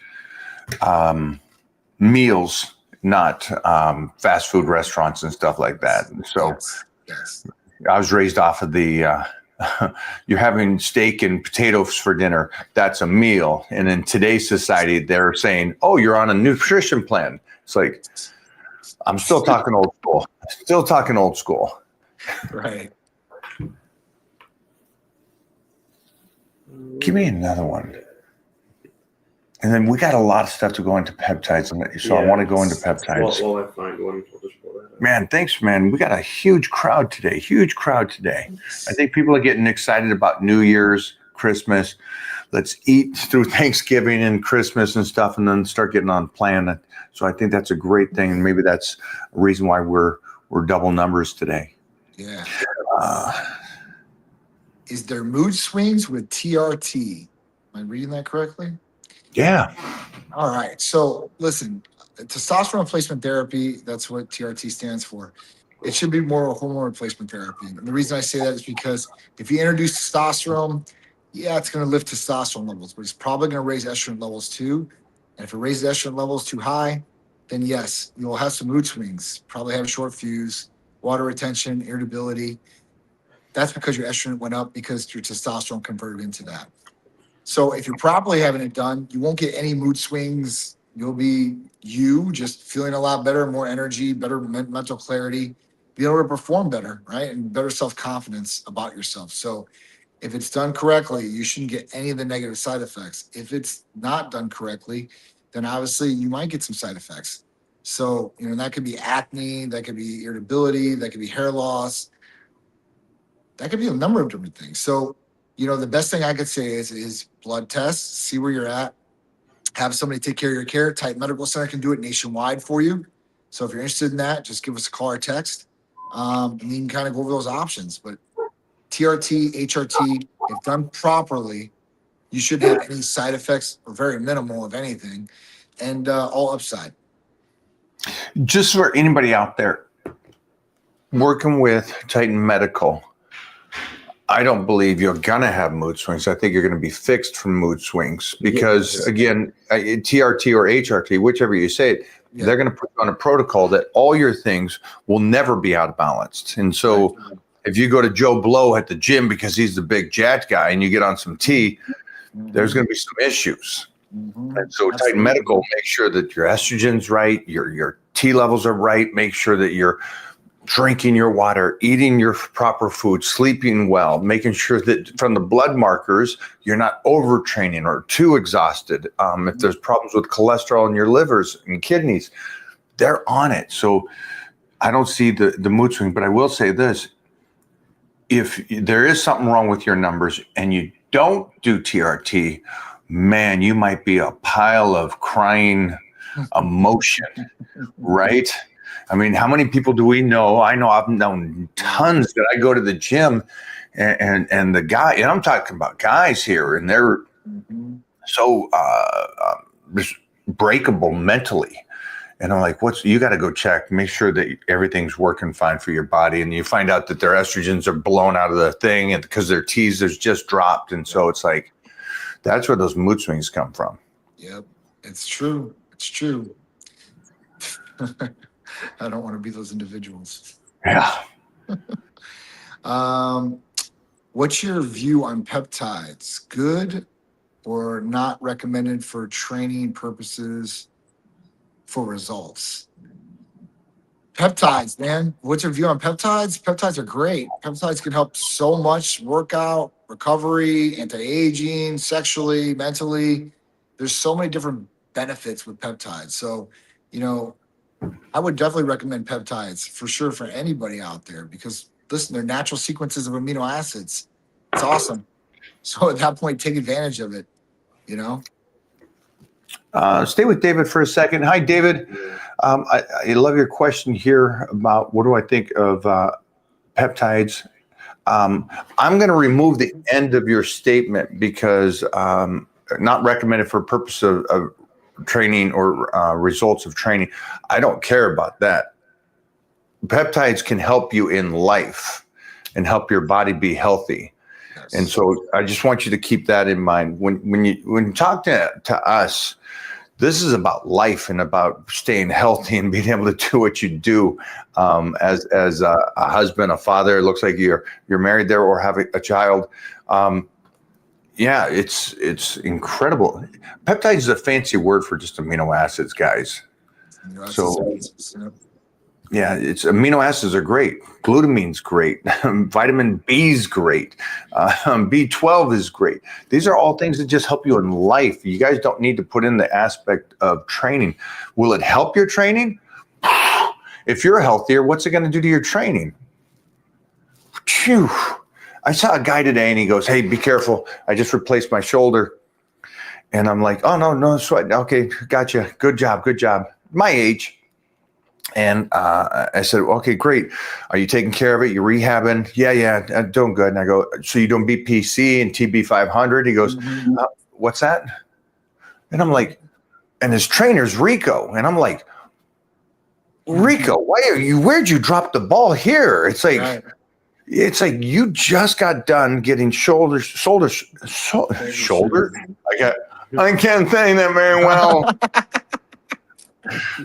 meals, not fast food restaurants and stuff like that. So yes. I was raised off of the you're having steak and potatoes for dinner. That's a meal. And in today's society, they're saying, oh, you're on a nutrition plan. It's like, I'm still talking old school. Still talking old school. Right. Give me another one. And then we got a lot of stuff to go into peptides. So I want to go into peptides. Well, I find one. We'll just pull that up. Man, thanks, man. We got a huge crowd today. I think people are getting excited about New Year's, Christmas. Let's eat through Thanksgiving and Christmas and stuff, and then start getting on plan. So I think that's a great thing, and maybe that's a reason why we're double numbers today. Yeah. Is there mood swings with TRT? Am I reading that correctly? Yeah. All right. So listen, testosterone replacement therapy, that's what TRT stands for. It should be more hormone replacement therapy. And the reason I say that is because if you introduce testosterone, yeah, it's going to lift testosterone levels, but it's probably going to raise estrogen levels too. And if it raises estrogen levels too high, then yes, you'll have some mood swings, probably have a short fuse, water retention, irritability. That's because your estrogen went up because your testosterone converted into that. So if you're properly having it done, you won't get any mood swings. You'll be just feeling a lot better, more energy, better mental clarity, be able to perform better, right? And better self-confidence about yourself. So if it's done correctly, you shouldn't get any of the negative side effects. If it's not done correctly, then obviously you might get some side effects. So, that could be acne, that could be irritability, that could be hair loss. That could be a number of different things. So, the best thing I could say is blood tests, see where you're at, have somebody take care of your care. Titan Medical Center can do it nationwide for you. So if you're interested in that, just give us a call or text. And you can kind of go over those options. But TRT, HRT, if done properly, you shouldn't have any side effects or very minimal of anything, and all upside. Just for anybody out there working with Titan Medical, I don't believe you're going to have mood swings. I think you're going to be fixed from mood swings because, again, TRT or HRT, whichever you say it, they're going to put you on a protocol that all your things will never be out of balance. And so if you go to Joe Blow at the gym because he's the big jet guy and you get on some tea, there's going to be some issues. And so Titan Medical makes sure that your estrogen's right, your T levels are right, make sure that you're drinking your water, eating your proper food, sleeping well, making sure that from the blood markers, you're not overtraining or too exhausted. If there's problems with cholesterol in your livers and kidneys, they're on it. So I don't see the mood swing, but I will say this. If there is something wrong with your numbers and you don't do TRT, man, you might be a pile of crying emotion, right? I mean, how many people do we know? I know I've known tons that I go to the gym and the guy, and I'm talking about guys here, and they're so breakable mentally. And I'm like, you got to go check, make sure that everything's working fine for your body. And you find out that their estrogens are blown out of the thing and because their T's is just dropped. And so it's like, that's where those mood swings come from. Yep. It's true. It's true. I don't want to be those individuals. Yeah. What What's your view on peptides? Good or not recommended for training purposes for results? Peptides, man. What's your view on peptides? Peptides are great. Peptides can help so much workout, recovery, anti-aging, sexually, mentally. There's so many different benefits with peptides. So, you know, I would definitely recommend peptides for sure for anybody out there because listen, they're natural sequences of amino acids. It's awesome. So at that point, take advantage of it, you know? Stay with David for a second. Hi, David. I love your question here about what do I think of peptides. I'm going to remove the end of your statement because not recommended for purpose of training or results of training. I don't care about that. Peptides can help you in life and help your body be healthy. Yes. And so I just want you to keep that in mind. When you talk to us, this is about life and about staying healthy and being able to do what you do as a husband, a father. It looks like you're married there or have a child. Yeah, it's incredible. Peptides is a fancy word for just amino acids, guys. So yeah, it's amino acids are great. Glutamine's great. Vitamin B's great. B12 is great. These are all things that just help you in life. You guys don't need to put in the aspect of training. Will it help your training? If you're healthier, what's it going to do to your training? Phew. I saw a guy today and he goes, "Hey, be careful. I just replaced my shoulder." And I'm like, "Oh, no sweat. Okay, gotcha. Good job. My age." And I said, "Okay, great. Are you taking care of it? You rehabbing?" Yeah, doing good. And I go, "So you doing BPC and TB 500?" He goes, "What's that?" And I'm like, and his trainer's Rico. And I'm like, "Rico, where'd you drop the ball here?" It's like, Right. It's like you just got done getting shoulder. I can't say that very well.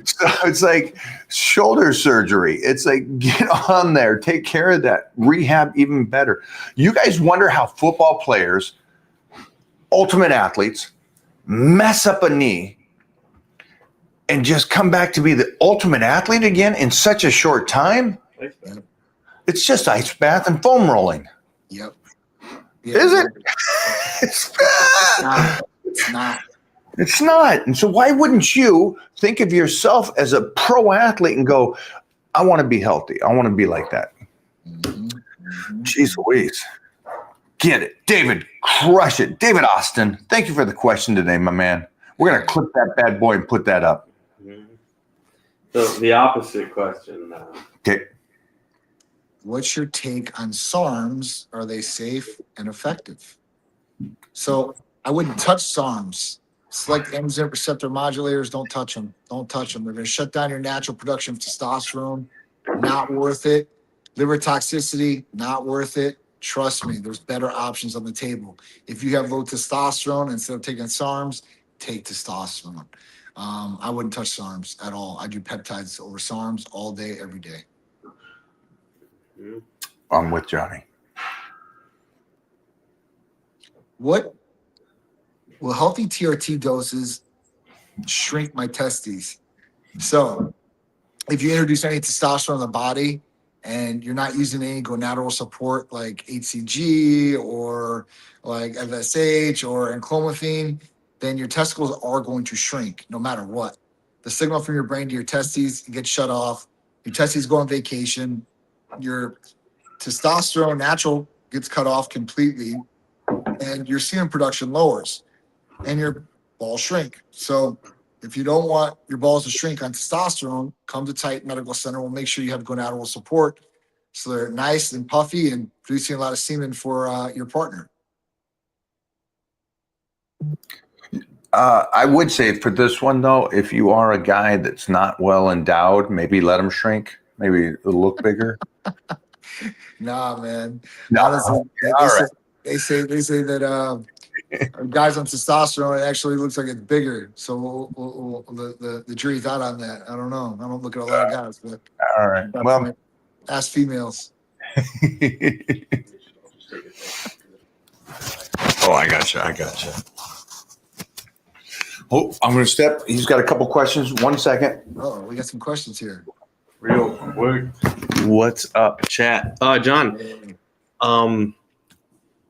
So it's like shoulder surgery. It's like get on there, take care of that, rehab even better. You guys wonder how football players, ultimate athletes, mess up a knee and just come back to be the ultimate athlete again in such a short time? It's just ice bath and foam rolling. Yep. Is it? It's not. It's not. And so why wouldn't you think of yourself as a pro athlete and go, "I want to be healthy. I want to be like that." Jeez Louise. Get it. David, crush it. David Austin, thank you for the question today, my man. We're going to clip that bad boy and put that up. So the opposite question now. Okay. What's your take on SARMs? Are they safe and effective? So I wouldn't touch SARMs. Select androgen receptor modulators. Don't touch them. Don't touch them. They're going to shut down your natural production of testosterone. Not worth it. Liver toxicity. Not worth it. Trust me, there's better options on the table. If you have low testosterone, instead of taking SARMs, take testosterone. I wouldn't touch SARMs at all. I do peptides over SARMs all day, every day. I'm with Johnny. What will healthy TRT doses shrink my testes? So if you introduce any testosterone in the body and you're not using any gonadal support like HCG or like FSH or enclomiphene, then your testicles are going to shrink no matter what. The signal from your brain to your testes gets shut off. Your testes go on vacation. Your testosterone natural gets cut off completely, and your semen production lowers, and your balls shrink. So if you don't want your balls to shrink on testosterone, come to Titan Medical Center. We'll make sure you have gonadal support so they're nice and puffy and producing a lot of semen for your partner. I would say for this one, though, if you are a guy that's not well endowed, maybe let him shrink, maybe look bigger. Nah, man. No. Honestly, All right. they say that guys on testosterone, it actually looks like it's bigger. So the jury's out on that. I don't know. I don't look at a lot of guys, but All right. Well, ask females. take it there. Oh, I gotcha. Oh, I'm gonna step. He's got a couple questions. 1 second. Oh, we got some questions here. Real quick. What's up, chat? John.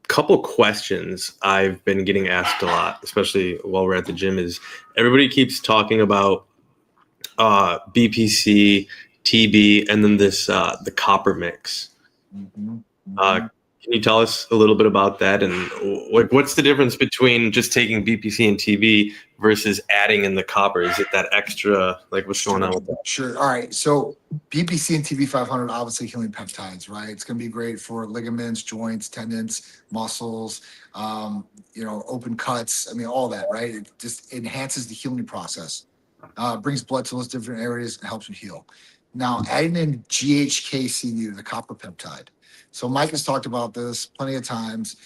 Couple questions I've been getting asked a lot, especially while we're at the gym, is everybody keeps talking about BPC, TB, and then this the copper mix. Mhm. Can you tell us a little bit about that, and what's the difference between just taking BPC and TB versus adding in the copper? Is it that extra, like what's going on with that? Sure. All right. So BPC and TB500, obviously healing peptides, right? It's going to be great for ligaments, joints, tendons, muscles, open cuts. I mean, all that, right? It just enhances the healing process, brings blood to those different areas and helps you heal. Now, adding in GHKCU, the copper peptide. So Mike has talked about this plenty of times.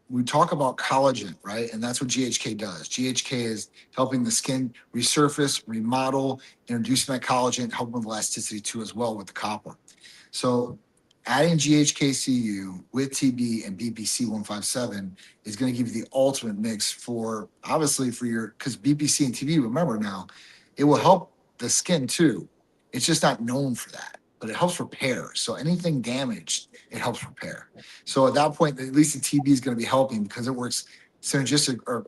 We talk about collagen, right? And that's what GHK does. GHK is helping the skin resurface, remodel, introducing that collagen, helping with elasticity too as well with the copper. So adding GHKCU with TB and BPC 157 is going to give you the ultimate mix for, obviously, for your, because BPC and TB, remember now, it will help the skin too. It's just not known for that, but it helps repair. So anything damaged, it helps repair. So at that point, at least the TB is going to be helping because it works synergistic, or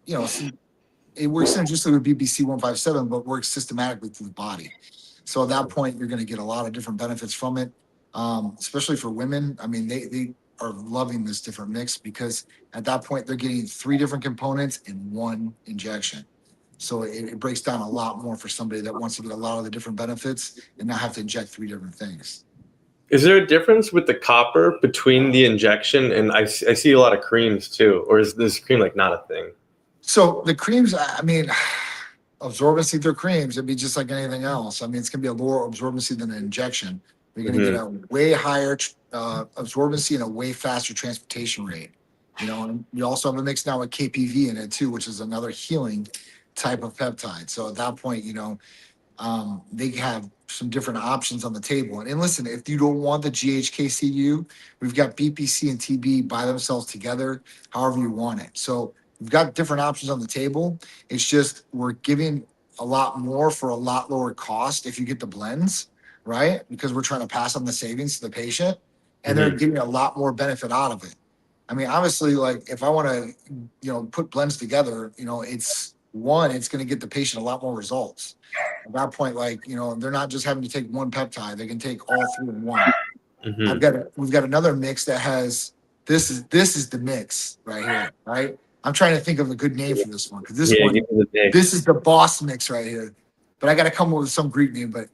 it works synergistically with BPC 157, but works systematically through the body. So at that point, you're going to get a lot of different benefits from it, especially for women. I mean, they are loving this different mix because at that point, they're getting 3 different components in one injection. So it breaks down a lot more for somebody that wants to get a lot of the different benefits and not have to inject 3 different things. Is there a difference with the copper between the injection and I see a lot of creams too, or is this cream like not a thing? So the creams, I mean, absorbency through creams, it'd be just like anything else. I mean, it's going to be a lower absorbency than an injection. You're going to get a way higher absorbency and a way faster transportation rate. And we also have a mix now with KPV in it too, which is another healing type of peptide. So at that point, they have some different options on the table. And listen, if you don't want the GHKCU, we've got BPC and TB by themselves together, however you want it. So we've got different options on the table. It's just we're giving a lot more for a lot lower cost if you get the blends, right? Because we're trying to pass on the savings to the patient, and they're getting a lot more benefit out of it. I mean, obviously, like if I want to, put blends together, it's going to get the patient a lot more results. At that point, they're not just having to take one peptide; they can take all 3 in one. We've got another mix that has this is the mix right here, right? I'm trying to think of a good name for this one because this is the boss mix right here. But I got to come up with some Greek name. But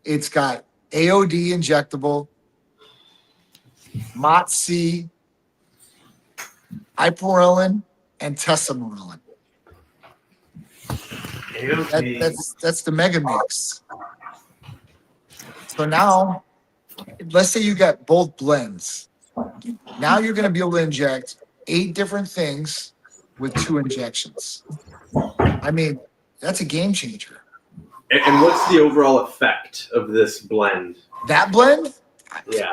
it's got AOD injectable, MOTS-C, ipamorelin, and tesamorelin. That's the mega mix. So now, let's say you got both blends. Now you're going to be able to inject 8 different things with 2 injections. I mean, that's a game changer. And what's the overall effect of this blend? That blend? Yeah.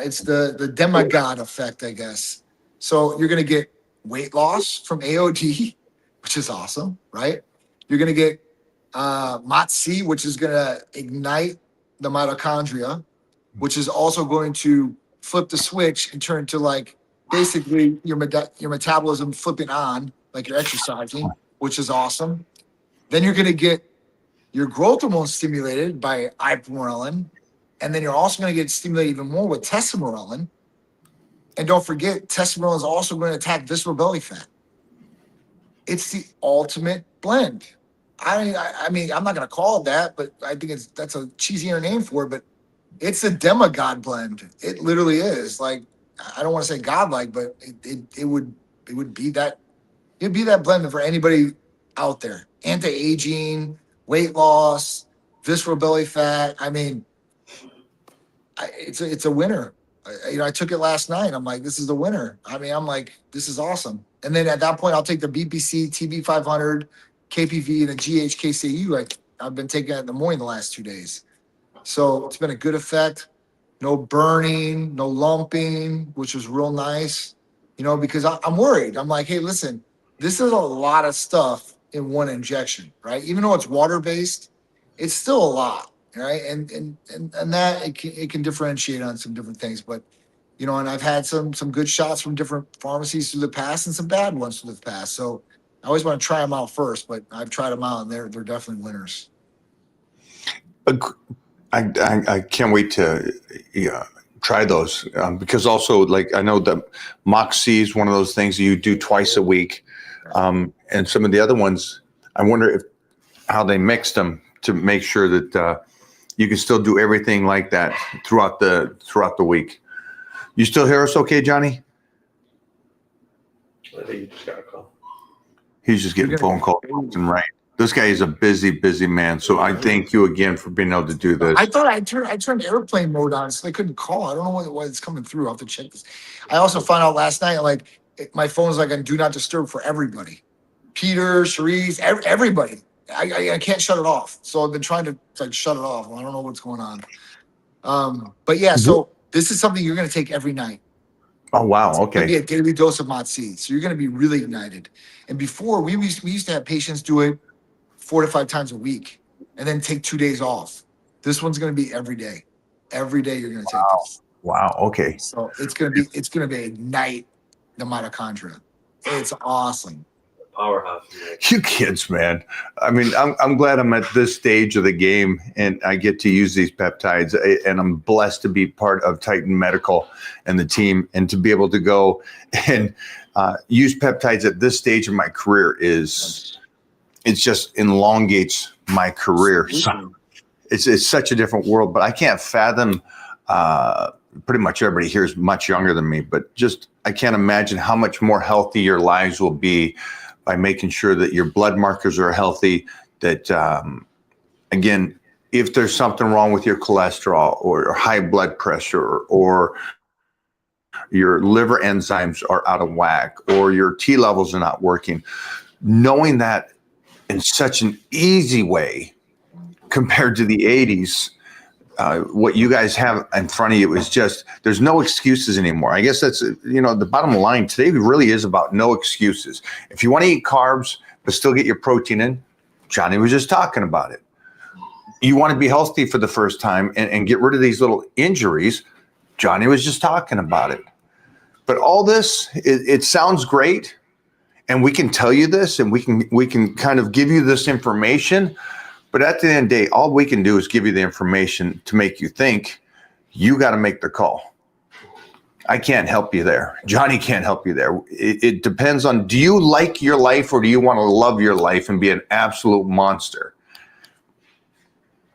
It's the demigod effect, I guess. So you're going to get weight loss from AOD, which is awesome, right? You're going to get MOTS-C, which is going to ignite the mitochondria, which is also going to flip the switch and turn to basically your metabolism flipping on, like you're exercising, which is awesome. Then you're going to get your growth hormone stimulated by ipamorelin, and then you're also going to get stimulated even more with tesamorelin. And don't forget, tesamorelin is also going to attack visceral belly fat. It's the ultimate blend. I mean, I'm not going to call it that, but I think that's a cheesier name for it. But it's a demigod blend. It literally is. Like, I don't want to say godlike, but it would be that. It'd be that blend for anybody out there. Anti-aging, weight loss, visceral belly fat. I mean, it's a winner. I took it last night. I'm like, this is the winner. I mean, I'm like, this is awesome. And then at that point, I'll take the BPC, TB500, KPV, and the GHKCU. I've been taking it in the morning the last 2 days. So it's been a good effect. no burning, no lumping, which was real nice, because I'm worried. I'm like, hey, listen, this is a lot of stuff in one injection, right? Even though it's water based, it's still a lot, right? And that it can differentiate on some different things, but and I've had some good shots from different pharmacies through the past and some bad ones through the past. So I always want to try them out first, but I've tried them out and they're definitely winners. I can't wait to try those because also like I know the Moxie is one of those things you do twice a week, and some of the other ones I wonder how they mixed them to make sure that you can still do everything like that throughout the week. You still hear us okay, Johnny? I think you just got a call. He's just getting phone calls left and right. This guy is a busy man. So I thank you again for being able to do this. I thought I turned airplane mode on, so they couldn't call. I don't know why it's coming through. I'll have to check this. I also found out last night, my phone's like on do not disturb for everybody. Peter, Cherise, everybody. I can't shut it off. So I've been trying to shut it off. I don't know what's going on. But yeah, so this is something you're going to take every night. Oh, wow. It's Okay. gonna be a daily dose of Moxie. So you're going to be really ignited. And before, we used to have patients do it 4 to 5 times a week and then take 2 days off. This one's going to be every day. Every day you're going to take this. Wow. Okay. So it's going to be ignite the mitochondria. It's awesome. Powerhouse. You kids, man. I mean, I'm glad I'm at this stage of the game and I get to use these peptides, and I'm blessed to be part of Titan Medical and the team, and to be able to go and use peptides at this stage of my career it just elongates my career. So it's such a different world, but I can't fathom. Pretty much everybody here is much younger than me, but just I can't imagine how much more healthy your lives will be by making sure that your blood markers are healthy, that, again, if there's something wrong with your cholesterol or high blood pressure or your liver enzymes are out of whack or your T levels are not working, knowing that in such an easy way compared to the 80s, what you guys have in front of you is just, there's no excuses anymore. I guess that's, the bottom line today really is about no excuses. If you want to eat carbs, but still get your protein in, Johnny was just talking about it. You want to be healthy for the first time and get rid of these little injuries, Johnny was just talking about it. But all this, it sounds great. And we can tell you this and we can kind of give you this information. But at the end of the day, all we can do is give you the information to make you think. You got to make the call. I can't help you there. Johnny can't help you there. It depends on, do you like your life or do you want to love your life and be an absolute monster?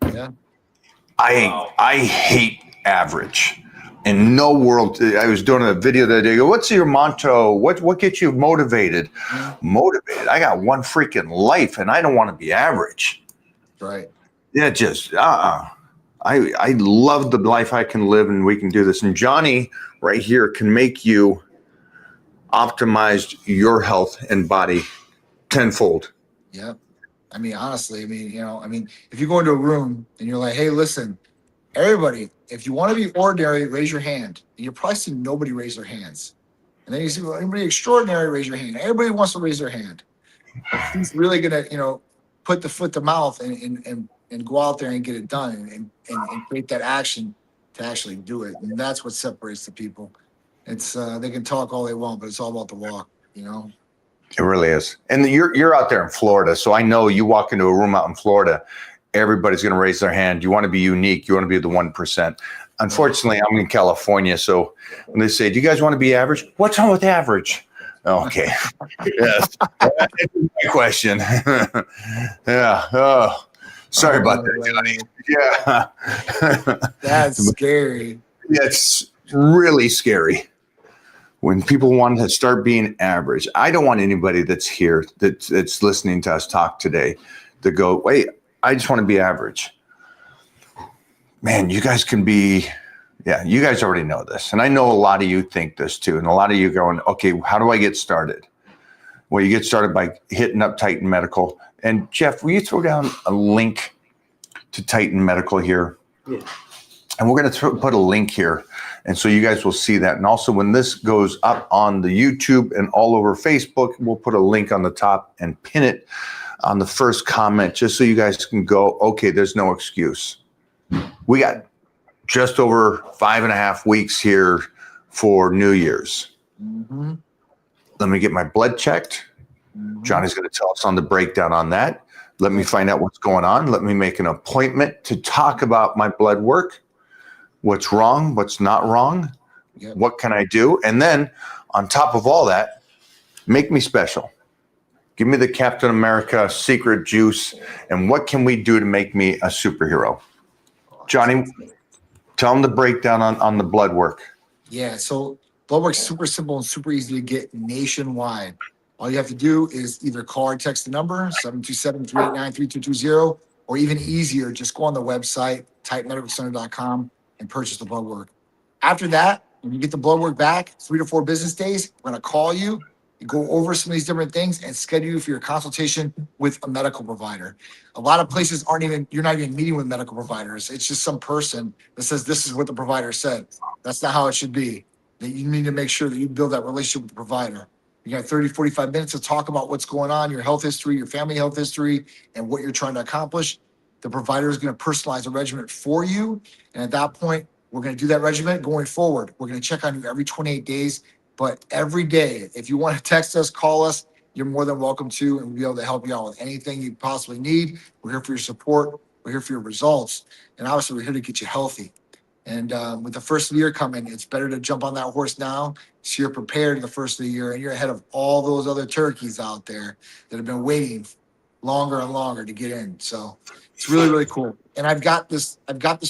Yeah. I hate average. In no world, I was doing a video the other day. What's your motto? What gets you motivated? Motivated. I got one freaking life and I don't want to be average. Right. Yeah, just I love the life I can live, and we can do this. And Johnny right here can make you optimize your health and body tenfold. Yeah. I mean, honestly, if you go into a room and you're like, hey, listen, everybody, if you want to be ordinary, raise your hand. And you'll probably see nobody raise their hands. And then you see, well, anybody extraordinary, raise your hand. Everybody wants to raise their hand. He's really going to, put the foot to mouth and go out there and get it done and create that action to actually do it. And that's what separates the people. It's they can talk all they want, but it's all about the walk, It really is. And you're out there in Florida, so I know you walk into a room out in Florida, everybody's going to raise their hand. You want to be unique. You want to be the 1%. Unfortunately, I'm in California, so when they say, do you guys want to be average? What's wrong with average? Okay. Yes. That's my question. Yeah. Oh, sorry about that, Johnny. Yeah. That's scary. Yeah, it's really scary when people want to start being average. I don't want anybody that's here that's listening to us talk today to go, wait, I just want to be average. Man, you guys can be. Yeah, you guys already know this. And I know a lot of you think this too. And a lot of you going, okay, how do I get started? Well, you get started by hitting up Titan Medical. And Jeff, will you throw down a link to Titan Medical here? Yeah. And we're going to put a link here. And so you guys will see that. And also when this goes up on the YouTube and all over Facebook, we'll put a link on the top and pin it on the first comment, just so you guys can go, okay, there's no excuse. We got just over 5.5 weeks here for New Year's. Mm-hmm. Let me get my blood checked. Johnny's going to tell us on the breakdown on that. Let me find out what's going on. Let me make an appointment to talk about my blood work. What's wrong? What's not wrong? Yep. What can I do? And then on top of all that, make me special. Give me the Captain America secret juice. And what can we do to make me a superhero? Johnny, tell them the breakdown on the blood work. Yeah, so blood work's super simple and super easy to get nationwide. All you have to do is either call or text the number, 727-389-3220, or even easier, just go on the website, type medicalcenter.com, and purchase the blood work. After that, when you get the blood work back, 3 to 4 business days, we're going to call you, go over some of these different things, and schedule you for your consultation with a medical provider. A lot of places you're not even meeting with medical providers. It's just some person that says, this is what the provider said. That's not how it should be. That you need to make sure that you build that relationship with the provider. You got 30, 45 minutes to talk about what's going on, your health history, your family health history, and what you're trying to accomplish. The provider is going to personalize a regimen for you. And at that point, we're going to do that regimen going forward. We're going to check on you every 28 days. But every day, if you want to text us, call us, you're more than welcome to, and we'll be able to help you out with anything you possibly need. We're here for your support. We're here for your results. And obviously, we're here to get you healthy. And with the first of the year coming, it's better to jump on that horse now so you're prepared the first of the year and you're ahead of all those other turkeys out there that have been waiting longer and longer to get in. So it's really, really cool. And I've got this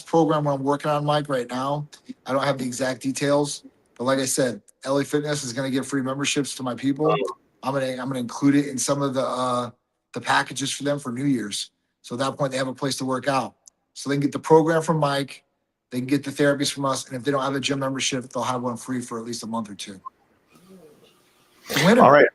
program where I'm working on, Mike, right now. I don't have the exact details, but like I said, LA Fitness is going to give free memberships to my people. I'm gonna include it in some of the packages for them for New Year's. So at that point, they have a place to work out. So they can get the program from Mike. They can get the therapies from us, and if they don't have a gym membership, they'll have one free for at least a month or two. All right.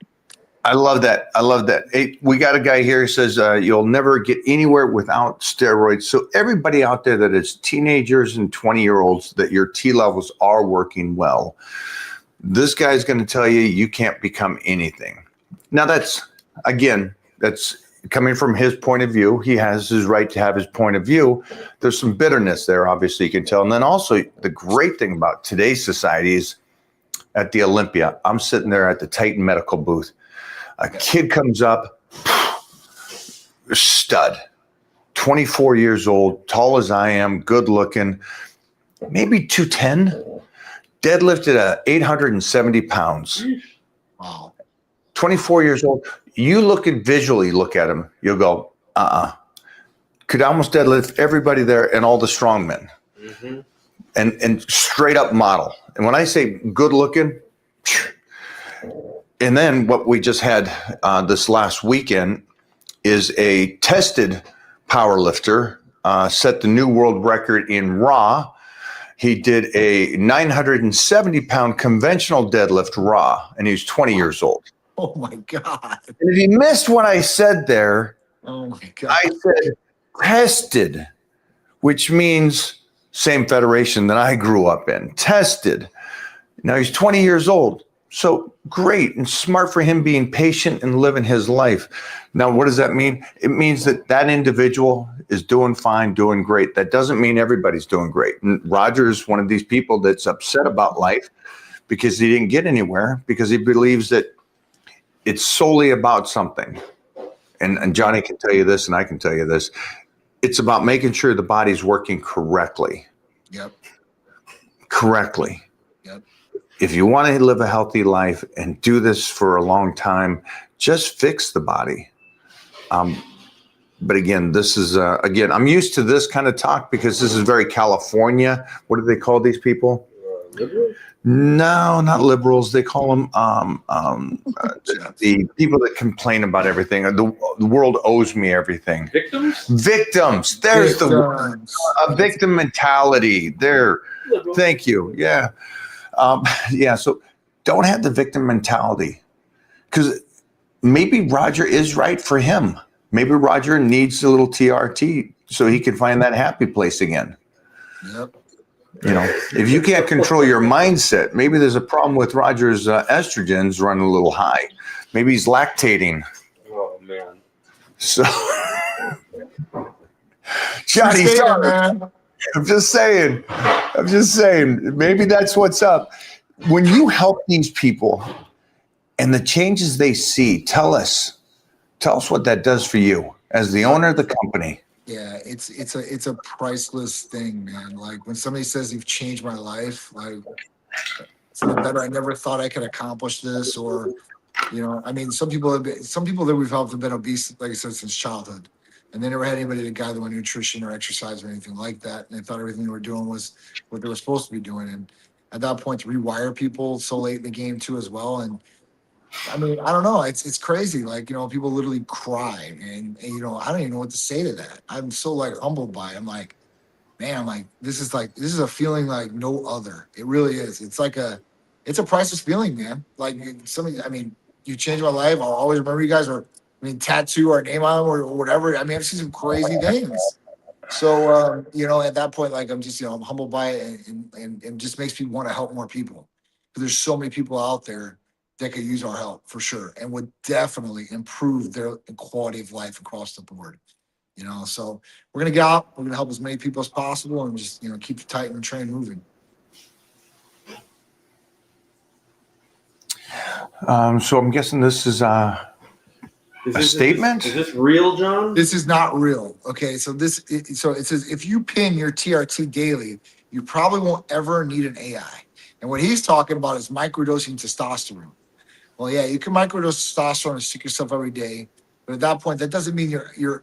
I love that. Hey, we got a guy here who says you'll never get anywhere without steroids. So everybody out there that is teenagers and 20-year-olds, that your T levels are working well, this guy's going to tell you you can't become anything. Now that's coming from his point of view. He has his right to have his point of view. There's some bitterness there, obviously, you can tell. And then also the great thing about today's society is at the Olympia, I'm sitting there at the Titan Medical booth. A kid comes up, stud, 24 years old, tall as I am, good looking, maybe 210, deadlifted at 870 pounds. Wow. 24 years old. You visually look at him, you'll go, could almost deadlift everybody there and all the strong men. Mm-hmm. And straight up model. And when I say good looking, and then what we just had this last weekend is a tested power lifter, set the new world record in raw. He did a 970-pound conventional deadlift raw, and he was 20 years old. Oh, my God. And if you missed what I said there, Oh, my God. I said tested, which means same federation that I grew up in, tested. Now he's 20 years old. So great and smart for him being patient and living his life. Now, what does that mean? It means that individual is doing fine, doing great. That doesn't mean everybody's doing great. And Roger's one of these people that's upset about life because he didn't get anywhere, because he believes that it's solely about something. And Johnny can tell you this, and I can tell you this. It's about making sure the body's working correctly. Yep. Correctly. Yep. If you want to live a healthy life and do this for a long time, just fix the body. But again, this is, I'm used to this kind of talk because this is very California. What do they call these people? Liberals? No, not liberals. They call them the people that complain about everything. The world owes me everything. Victims? Victims. There's the word. A victim mentality. There. Liberal. Thank you. Yeah. So don't have the victim mentality, because maybe Roger is right for him. Maybe Roger needs a little TRT so he can find that happy place again. Yep. You know, if you can't control your mindset, maybe there's a problem with Roger's estrogens running a little high. Maybe he's lactating. Oh man. So, Johnny, Appreciate it, sorry. man. I'm just saying. Maybe that's what's up. When you help these people and the changes they see, tell us what that does for you as the owner of the company. Yeah, it's a priceless thing, man. Like when somebody says you've changed my life, like for the better. I never thought I could accomplish this, or I mean, some people that we've helped have been obese, like I said, since childhood, and they never had anybody to guide them on nutrition or exercise or anything like that, and they thought everything they were doing was what they were supposed to be doing. And at that point, to rewire people so late in the game too, as well. And I mean, I don't know. It's crazy. Like, people literally cry, and I don't even know what to say to that. I'm so like humbled by it. I'm like, man, this is a feeling like no other. It really is. It's a priceless feeling, man. Like somebody, I mean, you changed my life. I'll always remember you guys, or tattoo our name on them or whatever. I mean, I've seen some crazy things. So, at that point, like I'm just, I'm humbled by it, and just makes me want to help more people. Because there's so many people out there that could use our help for sure, and would definitely improve their quality of life across the board. So we're gonna get out. We're gonna help as many people as possible, and just keep the Titan train moving. So I'm guessing this is a statement. Is this real, John? This is not real. Okay, so it says if you pin your TRT daily, you probably won't ever need an AI. And what he's talking about is microdosing testosterone. Well, yeah, you can microdose testosterone and stick yourself every day, but at that point, that doesn't mean your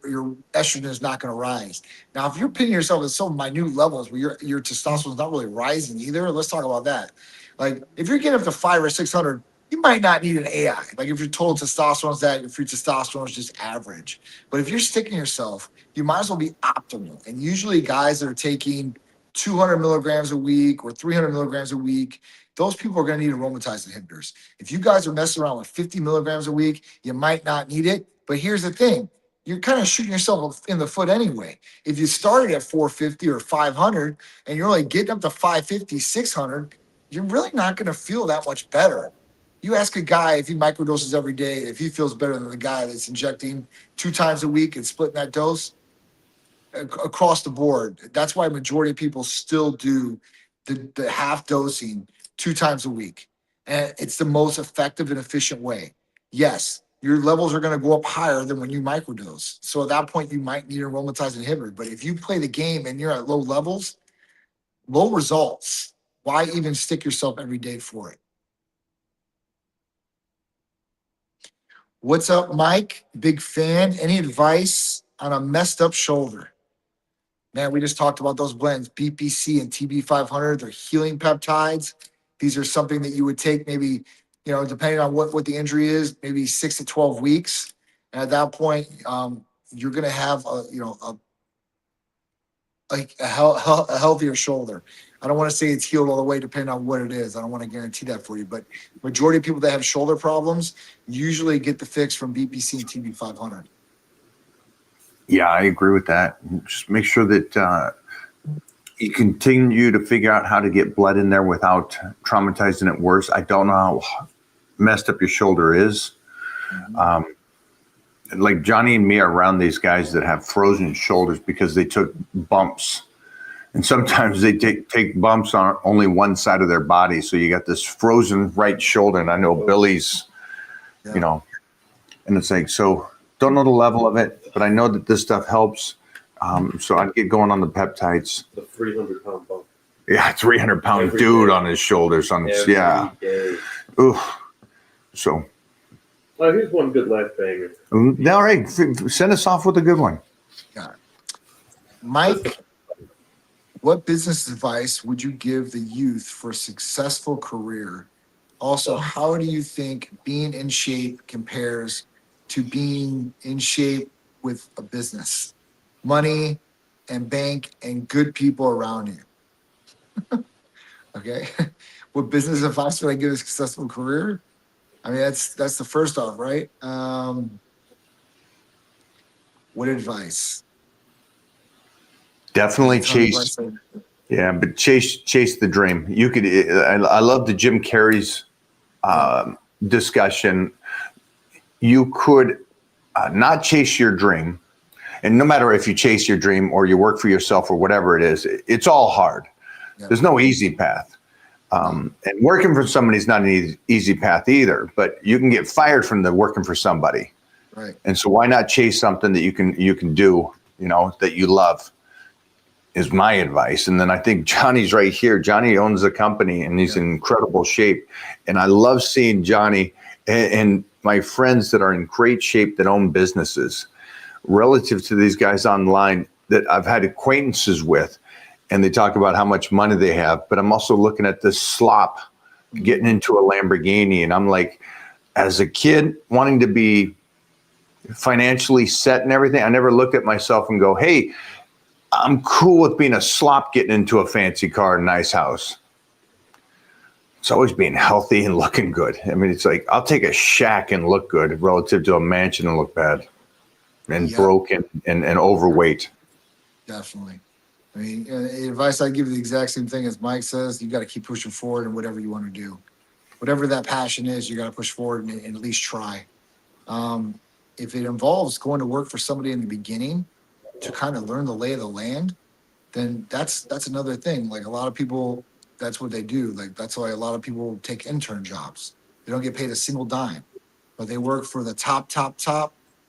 estrogen is not going to rise. Now, if you're pinning yourself at so minute levels where your testosterone is not really rising either, let's talk about that. Like if you're getting up to 500 or 600, you might not need an AI. Like if your total testosterone is that, if your testosterone is just average. But if you're sticking yourself, you might as well be optimal. And usually, guys that are taking 200 milligrams a week or 300 milligrams a week, those people are going to need aromatase inhibitors. If you guys are messing around with 50 milligrams a week, you might not need it. But here's the thing. You're kind of shooting yourself in the foot anyway. If you started at 450 or 500 and you're only getting up to 550, 600, you're really not going to feel that much better. You ask a guy if he microdoses every day, if he feels better than the guy that's injecting 2 times a week and splitting that dose across the board. That's why majority of people still do the half dosing 2 times a week. And it's the most effective and efficient way. Yes, your levels are going to go up higher than when you microdose. So at that point, you might need an aromatase inhibitor. But if you play the game and you're at low levels, low results, why even stick yourself every day for it? What's up, Mike? Big fan. Any advice on a messed up shoulder? Man, we just talked about those blends, BPC and TB500. They're healing peptides. These are something that you would take maybe, depending on what the injury is, maybe 6 to 12 weeks. And at that point, you're going to have a healthier shoulder. I don't want to say it's healed all the way, depending on what it is. I don't want to guarantee that for you. But majority of people that have shoulder problems usually get the fix from BPC and TB500. Yeah, I agree with that. Just make sure that you continue to figure out how to get blood in there without traumatizing it worse. I don't know how messed up your shoulder is. Like Johnny and me are around these guys that have frozen shoulders because they took bumps. And sometimes they take bumps on only one side of their body. So you got this frozen right shoulder. And I know Billy's, and it's like, so don't know the level of it, but I know that this stuff helps. So I'd get going on the peptides. The 300-pound bump. Yeah, 300-pound dude on his shoulders. Yeah. Ooh. So. Well, here's one good life banger. All right. Send us off with a good one. Yeah. Mike, what business advice would you give the youth for a successful career? Also, how do you think being in shape compares to being in shape with a business? Money and bank and good people around you. Okay. What business advice would I give a successful career? I mean, that's the first off, right? What advice? Definitely chase Yeah, but chase the dream. You could. I love the Jim Carrey's discussion. You could not chase your dream, and no matter if you chase your dream or you work for yourself or whatever it is, it's all hard. Yeah. There's no easy path. And working for somebody is not an easy path either. But you can get fired from the working for somebody. Right. And so why not chase something that you can do, that you love, is my advice. And then I think Johnny's right here. Johnny owns a company and he's in incredible shape. And I love seeing Johnny and my friends that are in great shape that own businesses relative to these guys online that I've had acquaintances with. And they talk about how much money they have. But I'm also looking at this slop getting into a Lamborghini. And I'm like, as a kid wanting to be financially set and everything, I never looked at myself and go, hey, I'm cool with being a slop getting into a fancy car and nice house. It's always being healthy and looking good. I mean, it's like, I'll take a shack and look good relative to a mansion and look bad and broken and overweight. Definitely. I mean, the advice I give you the exact same thing as Mike says. You got to keep pushing forward in whatever you want to do. Whatever that passion is, you got to push forward and at least try. If it involves going to work for somebody in the beginning to kind of learn the lay of the land, then that's another thing. Like a lot of people, that's what they do. Like that's why a lot of people take intern jobs. They don't get paid a single dime, but they work for the top,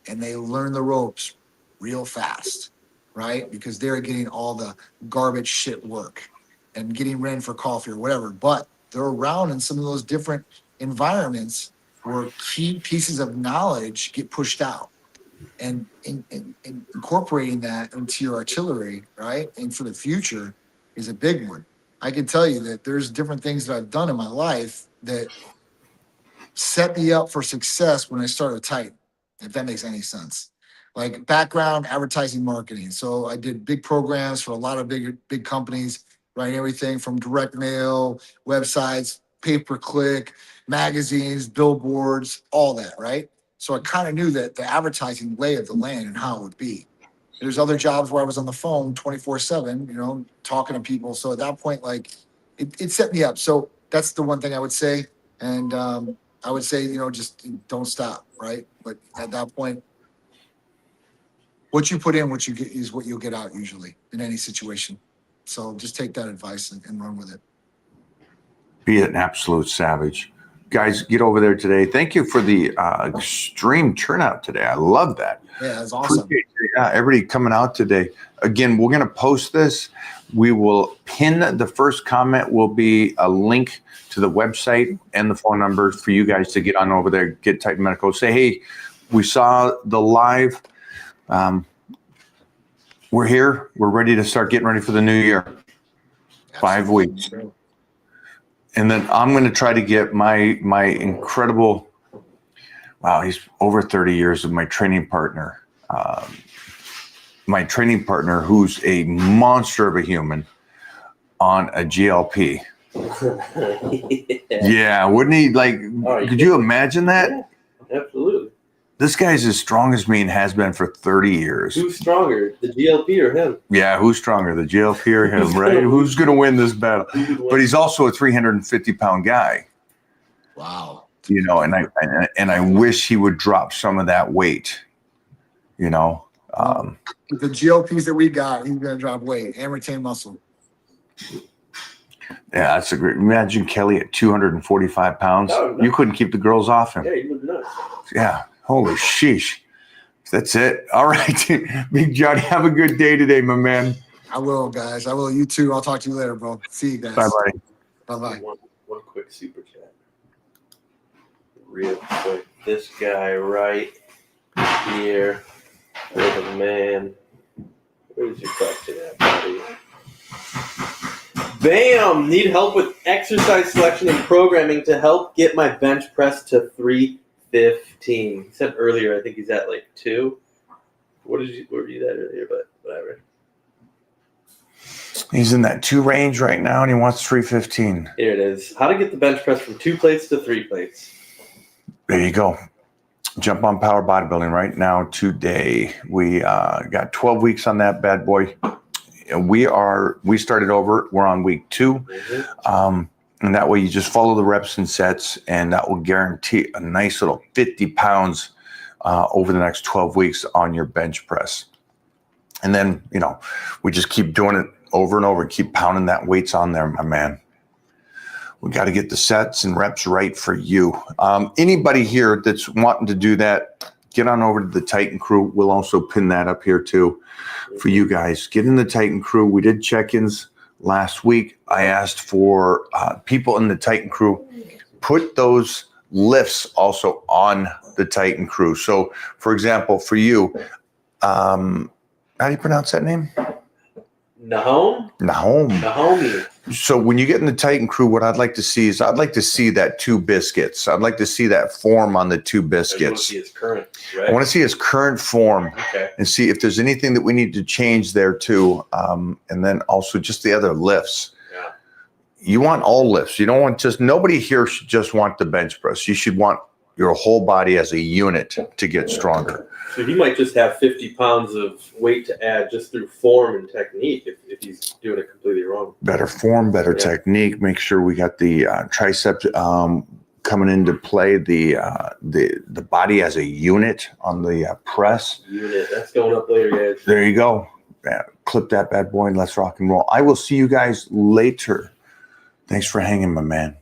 and they learn the ropes real fast, right? Because they're getting all the garbage shit work and getting ran for coffee or whatever. But they're around in some of those different environments where key pieces of knowledge get pushed out, and incorporating that into your artillery, right? And for the future is a big one. I can tell you that there's different things that I've done in my life that set me up for success when I started Titan, if that makes any sense. Like background advertising marketing. So I did big programs for a lot of big companies, right? Everything from direct mail, websites, pay-per-click, magazines, billboards, all that, right? So I kind of knew that the advertising lay of the land and how it would be. There's other jobs where I was on the phone 24/7, talking to people. So at that point, like it set me up. So that's the one thing I would say. And I would say, just don't stop, right? But at that point, what you put in, what you get is what you'll get out usually in any situation. So just take that advice and run with it. Be an absolute savage. Guys, get over there today. Thank you for the extreme turnout today. I love that. Yeah, that's awesome. Appreciate everybody coming out today. Again, we're going to post this. We will pin the first comment will be a link to the website and the phone number for you guys to get on over there, get Titan Medical. Say, hey, we saw the live. We're here. We're ready to start getting ready for the new year. Absolutely. 5 weeks. And then I'm going to try to get my incredible, wow, he's over 30 years of my training partner. My training partner, who's a monster of a human, on a GLP. Yeah, wouldn't he? Like, could you imagine that? Yeah, absolutely. This guy's as strong as me and has been for 30 years. Who's stronger, the GLP or him? Yeah, who's stronger, the GLP or him, right? Who's going to win this battle? But he's also a 350-pound guy. Wow. And I wish he would drop some of that weight. The GLPs that we got, he's going to drop weight and retain muscle. Yeah, that's a great. Imagine Kelly at 245 pounds. Oh, you couldn't keep the girls off him. Yeah, he would not. Yeah. Holy sheesh. That's it. All right. Big Johnny, have a good day today, my man. I will, guys. I will. You too. I'll talk to you later, bro. See you guys. Bye, buddy. Bye-bye. One quick super chat. Real quick. This guy right here. With a man. Where's your question at, buddy? Bam! Need help with exercise selection and programming to help get my bench press to 315. He said earlier, I think he's at like 2. Where were you at earlier? But whatever. He's in that 2 range right now, and he wants 315. Here it is. How to get the bench press from 2 plates to 3 plates. There you go. Jump on Power Bodybuilding right now today. We got 12 weeks on that bad boy. we started over. We're on week 2. Mm-hmm. And that way you just follow the reps and sets, and that will guarantee a nice little 50 pounds over the next 12 weeks on your bench press. And then, we just keep doing it over and over, keep pounding that weights on there, my man. We got to get the sets and reps right for you. Anybody here that's wanting to do that, get on over to the Titan Crew. We'll also pin that up here too for you guys. Get in the Titan Crew. We did check-ins last week. I asked for people in the Titan Crew, put those lifts also on the Titan Crew. So, for example, for you, how do you pronounce that name? Nahom? Nahomi. So when you get in the Titan Crew, what I'd like to see is that 2 biscuits. I'd like to see that form on the 2 I want to biscuits. see his current, right? I want to see his current form Okay. and see if there's anything that we need to change there too. And then also just the other lifts. Yeah. You want all lifts. You don't want nobody here should just want the bench press. You should want your whole body as a unit to get stronger. So he might just have 50 pounds of weight to add just through form and technique if he's doing it completely wrong. Better form, better technique. Make sure we got the triceps coming into play. The body as a unit on the press. Unit. That's going up later, guys. There you go. Clip that bad boy and let's rock and roll. I will see you guys later. Thanks for hanging, my man.